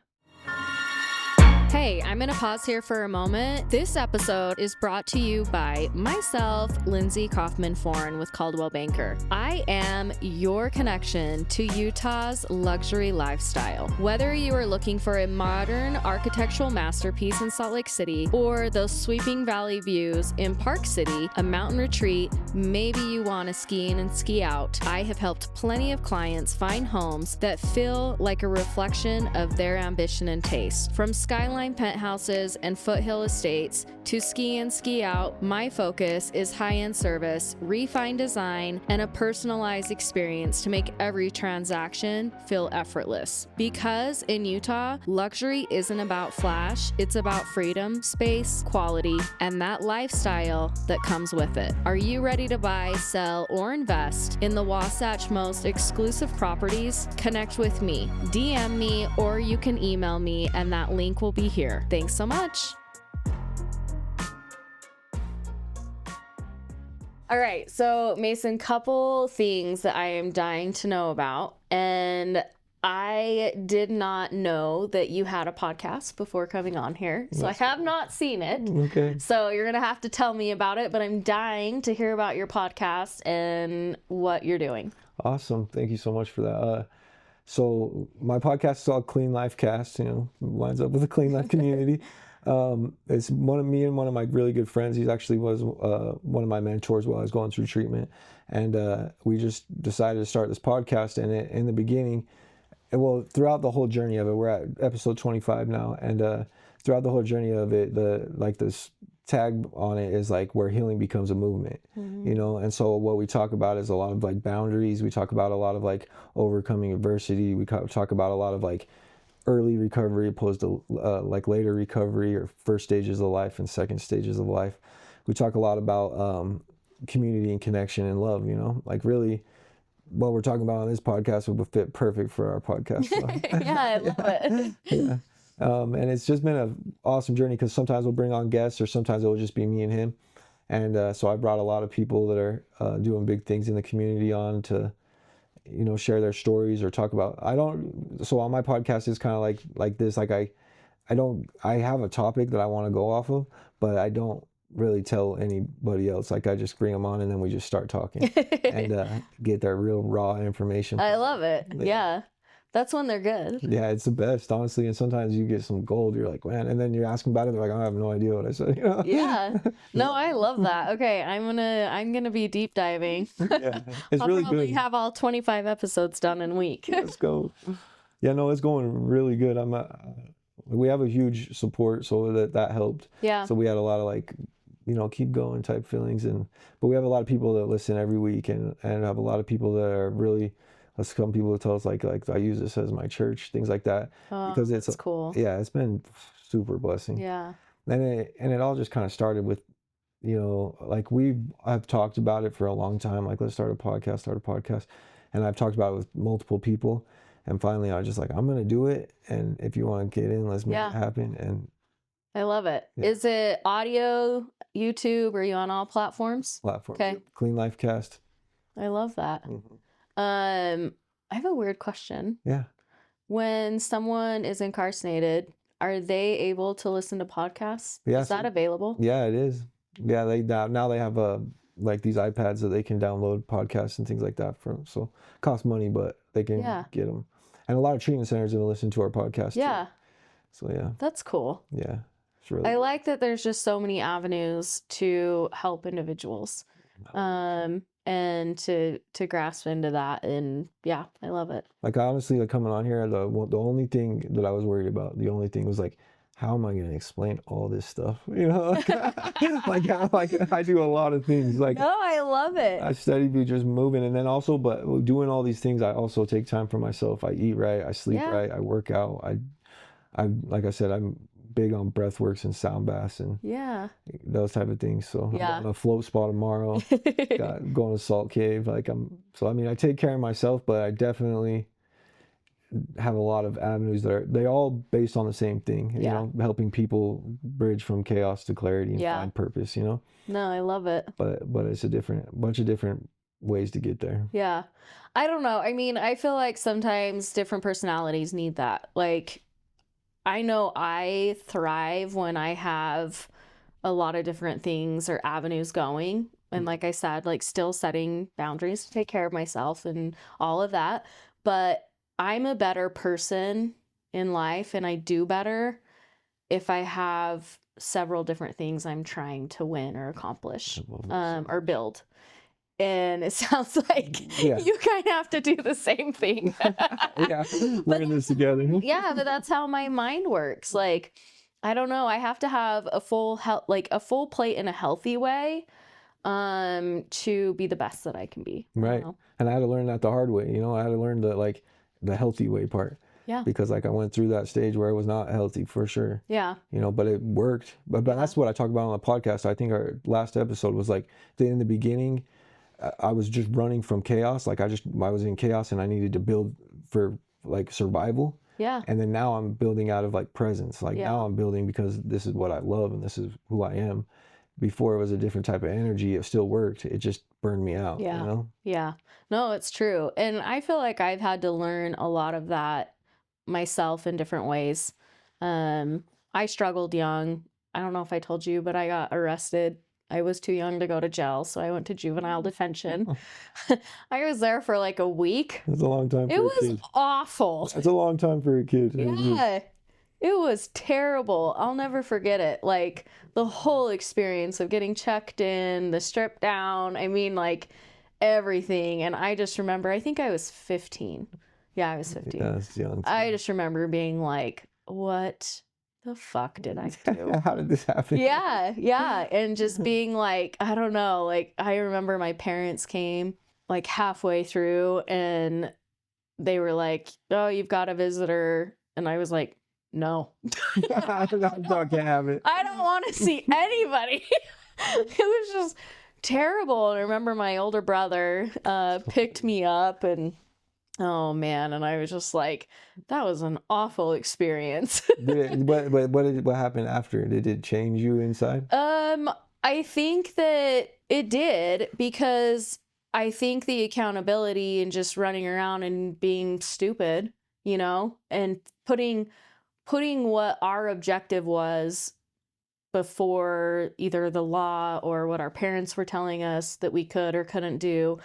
Hey, I'm going to pause here for a moment. This episode is brought to you by myself, Lindsay Kaufman-Foreign with Coldwell Banker. I am your connection to Utah's luxury lifestyle. Whether you are looking for a modern architectural masterpiece in Salt Lake City or those sweeping valley views in Park City, a mountain retreat, maybe you want to ski in and ski out, I have helped plenty of clients find homes that feel like a reflection of their ambition and taste. From skyline penthouses and foothill estates to ski in, ski out, my focus is high-end service, refined design, and a personalized experience to make every transaction feel effortless. Because in Utah, luxury isn't about flash, it's about freedom, space, quality, and that lifestyle that comes with it. Are you ready to buy, sell, or invest in the Wasatch most exclusive properties? Connect with me, DM me, or you can email me, and that link will be here. Thanks so much. All right, so Mason, couple things that I am dying to know about, and I did not know that you had a podcast before coming on here, so I have not seen it. Okay. So you're gonna have to tell me about it, but I'm dying to hear about your podcast and what you're doing. Awesome. Thank you so much for that. So my podcast is called Clean Life Cast, lines up with the Clean Life community. It's me and one of my really good friends. He actually was one of my mentors while I was going through treatment. And we just decided to start this podcast. And in the beginning, well, throughout the whole journey of it, we're at episode 25 now. And throughout the whole journey of it, this tag on it is like where healing becomes a movement, and so what we talk about is a lot of like boundaries. We talk about a lot of like overcoming adversity. We talk about a lot of like early recovery opposed to like later recovery, or first stages of life and second stages of life. We talk a lot about community and connection and love, like really what we're talking about on this podcast would fit perfect for our podcast. So. Yeah, I love it. Yeah. And it's just been an awesome journey, because sometimes we'll bring on guests, or sometimes it'll just be me and him. And so I brought a lot of people that are doing big things in the community on to, share their stories or talk about. So on my podcast, it's kind of like this. Like I have a topic that I want to go off of, but I don't really tell anybody else. Like I just bring them on and then we just start talking and get their real raw information. I love it. Yeah. That's when they're good. Yeah, it's the best, honestly. And sometimes you get some gold. You're like, man, and then you're asking about it. They're like, I have no idea what I said. Yeah. No, I love that. Okay, I'm gonna be deep diving. Yeah, it's I'll really probably good. have all 25 episodes done in a week. Let's go. Yeah, no, it's going really good. We have a huge support, so that helped. Yeah. So we had a lot of like, keep going type feelings, but we have a lot of people that listen every week, and have a lot of people that are really. Some people tell us like I use this as my church, things like that, because it's cool. Yeah, it's been super blessing. Yeah. And it all just kind of started with, like I've talked about it for a long time. Like, let's start a podcast, and I've talked about it with multiple people, and finally I was just like, I'm gonna do it, and if you want to get in, let's make it happen. And I love it. Yeah. Is it audio, YouTube? Are you on all platforms? Okay. Clean Life Cast. I love that. Mm-hmm. I have a weird question. Yeah. When someone is incarcerated, are they able to listen to podcasts? Yeah, is that available? Yeah, it is. Yeah, now they have like these iPads that they can download podcasts and things like that from. So it costs money, but they can get them. And a lot of treatment centers will listen to our podcast. Yeah. Too. So yeah. That's cool. Yeah. It's really I like that there's just so many avenues to help individuals. And to grasp into that, and yeah, I love it. Like honestly, like coming on here, the only thing that I was worried about, the only thing was like, how am I going to explain all this stuff? Like I do a lot of things. Like, no, I love it. I study be just moving, and then also, but doing all these things, I also take time for myself. I eat right, I sleep right, I work out. I like I said, I'm big on breath works and sound baths and those type of things. So I'm going to a float spa tomorrow. Going to Salt Cave. I take care of myself, but I definitely have a lot of avenues they all based on the same thing, helping people bridge from chaos to clarity and find purpose, No, I love it. But it's a bunch of different ways to get there. Yeah. I don't know. I mean, I feel like sometimes different personalities need that. Like, I know I thrive when I have a lot of different things or avenues going. And like I said, like still setting boundaries to take care of myself and all of that. But I'm a better person in life and I do better if I have several different things I'm trying to win or accomplish, or build. And it sounds like Yeah. you kind of have to do the same thing. Yeah, we're in this together. Yeah, but that's how my mind works. Like, I don't know. I have to have a full like a full plate in a healthy way, to be the best that I can be. I don't Right. know. And I had to learn that the hard way. I had to learn the healthy way part. Yeah. Because like I went through that stage where it was not healthy for sure. Yeah. But it worked. But that's what I talk about on the podcast. I think our last episode was like in the beginning, I was just running from chaos. Like I was in chaos and I needed to build for like survival. Yeah. And then now I'm building out of like presence. Like Yeah. now I'm building because this is what I love and this is who I am. Before it was a different type of energy. It still worked. It just burned me out. Yeah. Yeah. No, it's true. And I feel like I've had to learn a lot of that myself in different ways. I struggled young. I don't know if I told you, but I got arrested. I was too young to go to jail, so I went to juvenile detention. I was there for like a week. It's a long time for It a was kid. awful. It's a long time for a kid. Yeah. It was terrible. I'll never forget it. Like the whole experience of getting checked in, the strip down. I mean, like everything. And I just remember, I think I was 15. Yeah, I was 15. Yeah, it's young. I just remember being like, what the fuck did I do? How did this happen? Yeah, yeah. And just being like, I don't know. Like, I remember my parents came like halfway through and they were like, oh, you've got a visitor. And I was like, no. I can't have it. I don't want to see anybody. It was just terrible. And I remember my older brother picked me up and oh man, and I was just like, that was an awful experience. What happened after? Did it change you inside? I think that it did because I think the accountability and just running around and being stupid, and putting what our objective was before either the law or what our parents were telling us that we could or couldn't do,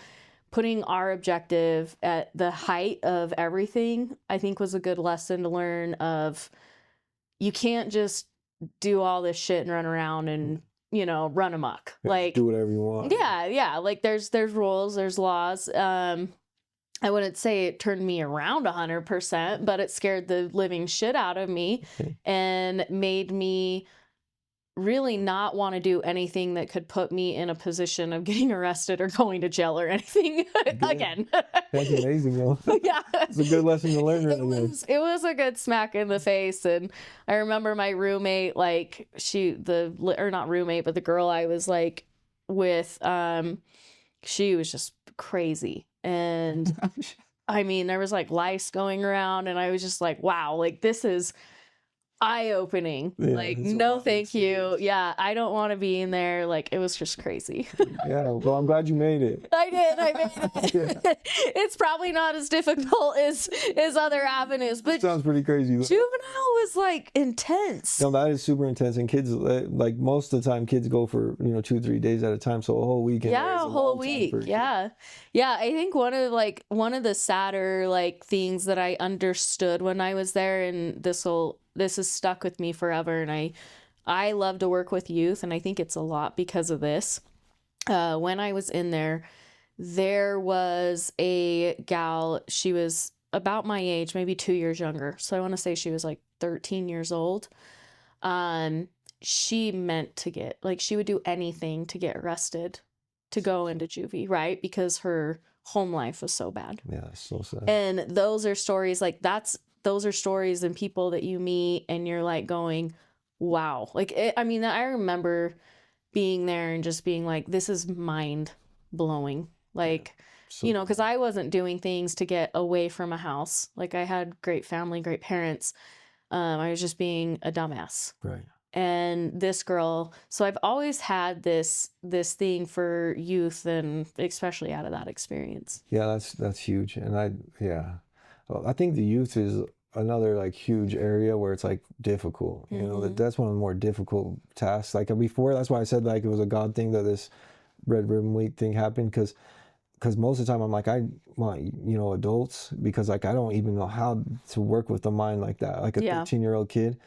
putting our objective at the height of everything, I think was a good lesson to learn of you can't just do all this shit and run around and, run amok. Like do whatever you want. Yeah. Like there's rules, there's laws. I wouldn't say it turned me around 100%, but it scared the living shit out of me and made me really not want to do anything that could put me in a position of getting arrested or going to jail or anything again. That's amazing, though. Yeah. It's a good lesson to learn. It was a good smack in the face. And I remember my roommate, like not roommate, but the girl I was like with, she was just crazy. And I mean, there was like lice going around and I was just like, wow, like this is eye-opening. Yeah, like no thank you. Yeah, I don't want to be in there. Like it was just crazy. Yeah, well, I'm glad you made it. I made it. Yeah. It's probably not as difficult as other avenues, but sounds pretty crazy. Juvenile was like intense. No, that is super intense, and kids, like most of the time, kids go for 2-3 days at a time, so a whole weekend. Yeah, a whole week. Yeah. I think one of the sadder like things that I understood when I was there, and this has stuck with me forever, and I love to work with youth, and I think it's a lot because of this. When I was in there was a gal, she was about my age, maybe 2 years younger. So I want to say she was like 13 years old. She meant to she would do anything to get arrested, to go into juvie, right? Because her home life was so bad. Yeah, it's so sad. And those are stories those are stories and people that you meet and you're like going, wow. I remember being there and just being like, this is mind blowing. Because I wasn't doing things to get away from a house. Like I had great family, great parents. I was just being a dumbass. Right. And this girl, so I've always had this thing for youth, and especially out of that experience. Yeah, that's huge. And I think the youth is another like huge area where it's like difficult, you know, that's one of the more difficult tasks. Like before, that's why I said like it was a God thing that this red ribbon week thing happened, because most of the time I'm like, I want, you know, adults, because like I don't even know how to work with a mind like that, like a Yeah. 13-year-old kid,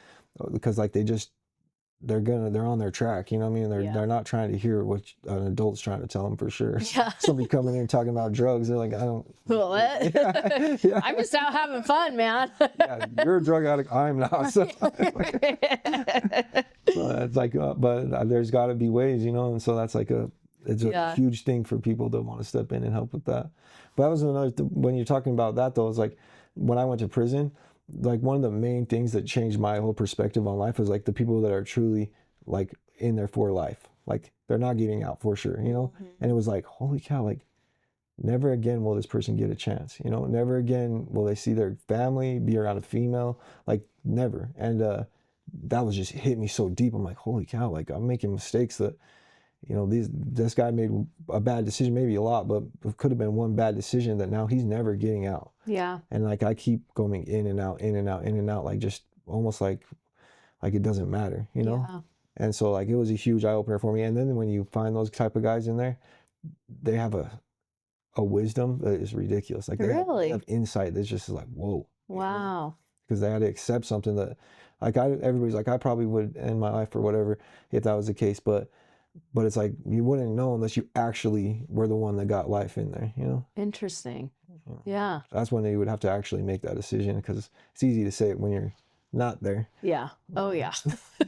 because like they're on their track, you know what I mean? They're not trying to hear what an adult's trying to tell them for sure. Yeah. Somebody coming in talking about drugs, they're like, I don't. What? Yeah. I'm just out having fun, man. Yeah, you're a drug addict. I'm not. So, so it's like, but there's got to be ways, you know, and so that's like it's a huge thing for people that want to step in and help with that. But that was another when you're talking about that though, it's like when I went to prison, like one of the main things that changed my whole perspective on life was like the people that are truly like in there for life, like they're not getting out for sure, you know. And it was like, holy cow, like never again will this person get a chance, you know, never again will they see their family, be around a female, like never. And that was just hit me so deep. I'm like, holy cow, like I'm making mistakes that, you know, this guy made a bad decision, maybe a lot, but it could have been one bad decision that now he's never getting out. Yeah. And like I keep going in and out, in and out, in and out, like just almost like it doesn't matter, you know. Yeah. And so like it was a huge eye opener for me. And then when you find those type of guys in there, they have a wisdom that is ridiculous. Like they have insight that's just like, whoa. Wow. Because they had to accept something that, like everybody's like, I probably would end my life or whatever if that was the case, but it's like you wouldn't know unless you actually were the one that got life in there, you know. Interesting. Yeah. That's when you would have to actually make that decision, because it's easy to say it when you're not there. Yeah. Oh yeah.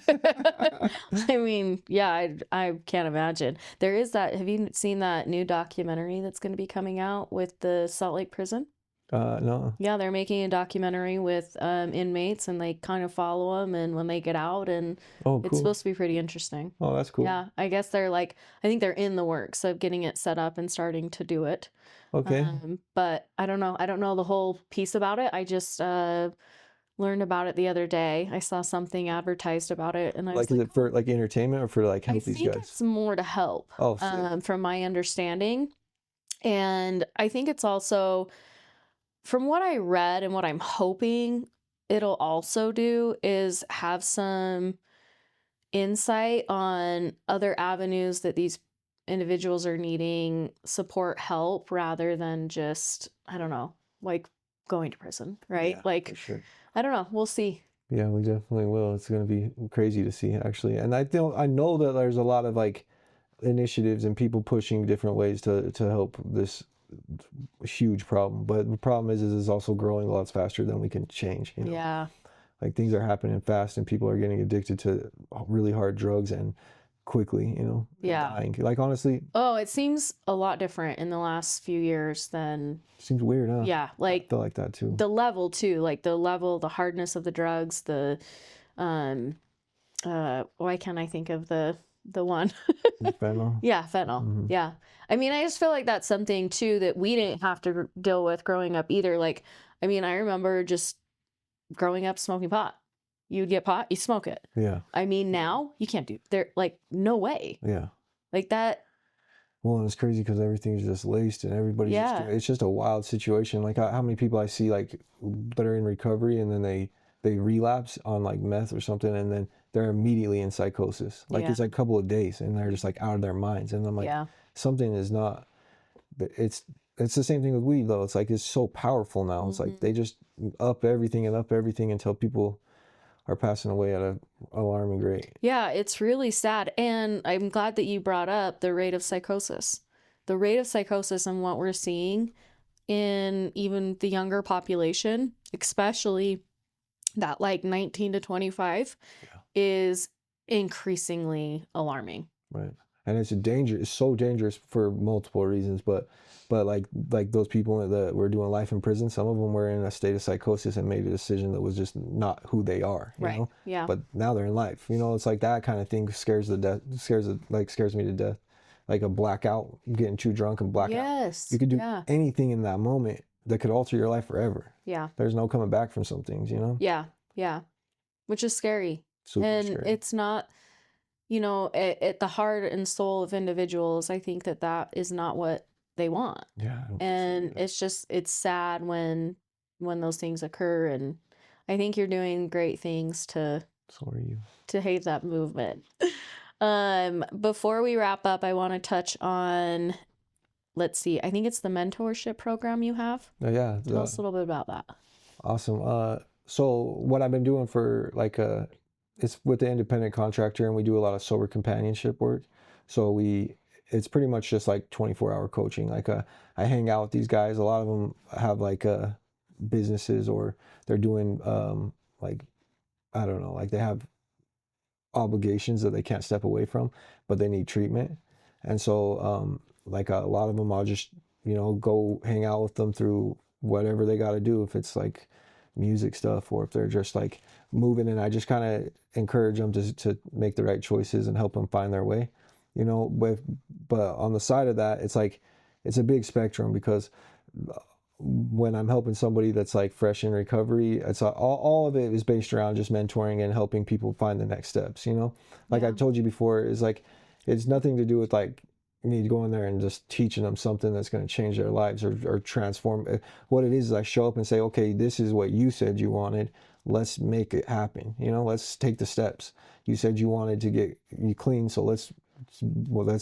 I mean, yeah, I can't imagine. There is that. Have you seen that new documentary that's going to be coming out with the Salt Lake prison? No. Yeah, they're making a documentary with inmates, and they kind of follow them and when they get out, and Oh, cool. it's supposed to be pretty interesting. Oh, that's cool. Yeah, I guess they're like, I think they're in the works of getting it set up and starting to do it. Okay. But I don't know. I don't know the whole piece about it. I just learned about it the other day. I saw something advertised about it, and I was like, is it for like entertainment or for like help these guys? I think it's more to help. Oh, sick. From my understanding, and I think it's also, from what I read and what I'm hoping it'll also do, is have some insight on other avenues that these individuals are needing support, help, rather than just, I don't know, like going to prison, right? Yeah, like, for sure. I don't know. We'll see. Yeah, we definitely will. It's going to be crazy to see, actually. And I know that there's a lot of like initiatives and people pushing different ways to help this huge problem. But the problem is it's also growing a lot faster than we can change, you know? Yeah. Like things are happening fast and people are getting addicted to really hard drugs and quickly, you know, Yeah. dying. Like honestly, Oh, it seems a lot different in the last few years than, seems weird, huh? yeah, I like feel like that too. the level too, like the level, the hardness of the drugs, the why can't I think of the one? Fentanyl. Yeah, fentanyl. Yeah. I mean, I just feel like that's something too that we didn't have to deal with growing up either. Like, I mean, I remember just growing up smoking pot. You'd get pot, you smoke it. Yeah. I mean, now you can't do, there, like, no way. Yeah. Like that. Well, and it's crazy because everything's just laced and everybody's just it's just a wild situation. Like how many people I see like that are in recovery and then they relapse on like meth or something, and then they're immediately in psychosis. Like it's like a couple of days and they're just like out of their minds. And I'm like, something is not. It's the same thing with weed though. It's like it's so powerful now. It's like they just up everything until people are passing away at an alarming rate. Yeah, it's really sad. And I'm glad that you brought up the rate of psychosis. The rate of psychosis and what we're seeing in even the younger population, especially that like 19 to 25, is increasingly alarming. Right. And it's so dangerous for multiple reasons, but like those people that were doing life in prison, some of them were in a state of psychosis and made a decision that was just not who they are, you know? Yeah. But now they're in life, you know. It's like that kind of thing scares me to death. Like a blackout, getting too drunk and blackout. Yes. You could do anything in that moment that could alter your life forever. Yeah. There's no coming back from some things, you know? Yeah. Yeah. Which is scary. Super scary. It's not, you know, at the heart and soul of individuals, I think that is not what they want. Yeah. And it's sad when those things occur. And I think you're doing great things So are you. to hate that movement. Before we wrap up, I want to touch on, let's see, I think it's the mentorship program you have. Oh, yeah. Tell us a little bit about that. Awesome. So what I've been doing for it's with the independent contractor, and we do a lot of sober companionship work. So it's pretty much just like 24-hour coaching. I hang out with these guys. A lot of them have businesses, or they're doing I don't know, they have obligations that they can't step away from, but they need treatment. And so a lot of them, I'll just go hang out with them through whatever they got to do, if it's like music stuff or if they're just like moving, and I just kind of encourage them to make the right choices and help them find their way, but on the side of that, it's a big spectrum, because when I'm helping somebody that's like fresh in recovery, it's all of it is based around just mentoring and helping people find the next steps. Like I've told you before, is like, it's nothing to do with like me going there and just teaching them something that's going to change their lives or transform. What it is I show up and say, okay, this is what you said you wanted. Let's make it happen. Let's take the steps. You said you wanted to get you clean, so let's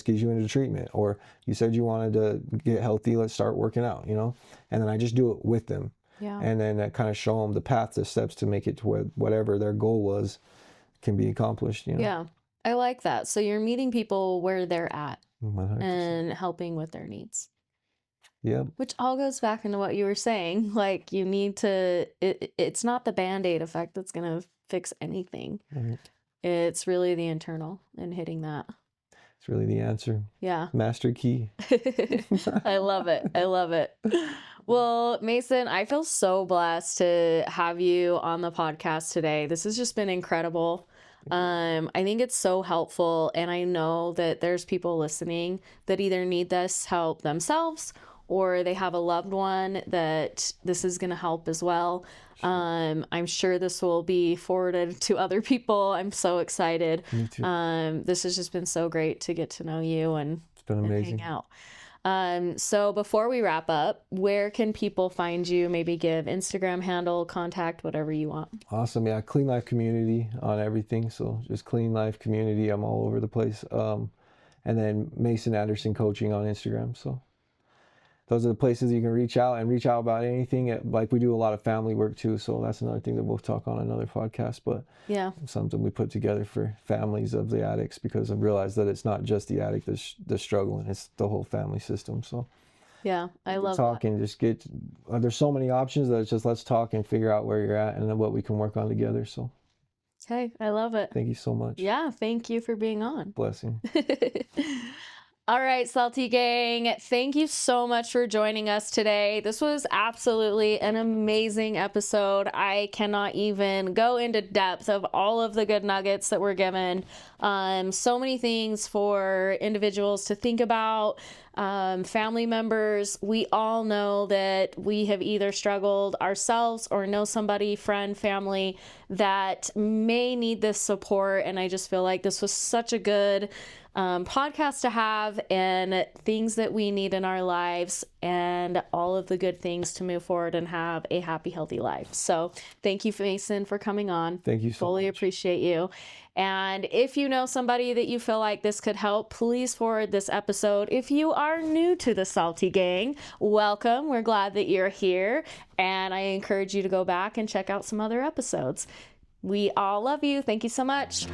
get you into treatment. Or you said you wanted to get healthy, let's start working out, and then I just do it with them. Yeah. And then I kind of show them the path, the steps to make it to where whatever their goal was can be accomplished. Yeah, I like that. So you're meeting people where they're at 100%. and helping with their needs. Yeah. Which all goes back into what you were saying. Like, you need to, it's not the Band-Aid effect that's going to fix anything. Right. It's really the internal and hitting that. It's really the answer. Yeah. Master key. I love it. I love it. Well, Mason, I feel so blessed to have you on the podcast today. This has just been incredible. I think it's so helpful, and I know that there's people listening that either need this help themselves or they have a loved one that this is going to help as well. I'm sure this will be forwarded to other people. I'm so excited. Me too. This has just been so great to get to know you and It's been amazing. hang out. So before we wrap up, where can people find you? Maybe give Instagram handle, contact, whatever you want. Awesome. Yeah. Clean Life Community on everything. So just Clean Life Community. I'm all over the place. And then Mason Anderson Coaching on Instagram. So those are the places you can reach out about anything. Like, we do a lot of family work too. So that's another thing that we'll talk on another podcast, but yeah, something we put together for families of the addicts, because I've realized that it's not just the addict that's struggling, it's the whole family system. So yeah, I love talking, just there's so many options that it's just, let's talk and figure out where you're at and then what we can work on together. So okay, I love it. thank you so much. Yeah, thank you for being on. Blessing. All right, Salty Gang, thank you so much for joining us today. This was absolutely an amazing episode. I cannot even go into depth of all of the good nuggets that were given. So many things for individuals to think about, family members. We all know that we have either struggled ourselves or know somebody, friend, family, that may need this support. And I just feel like this was such a good podcast to have, and things that we need in our lives, and all of the good things to move forward and have a happy, healthy life. So thank you, Mason, for coming on. Thank you so Fully much. appreciate you. And if you know somebody that you feel like this could help, please forward this episode. If you are new to the Salty Gang, welcome. We're glad that you're here. And I encourage you to go back and check out some other episodes. We all love you. Thank you so much.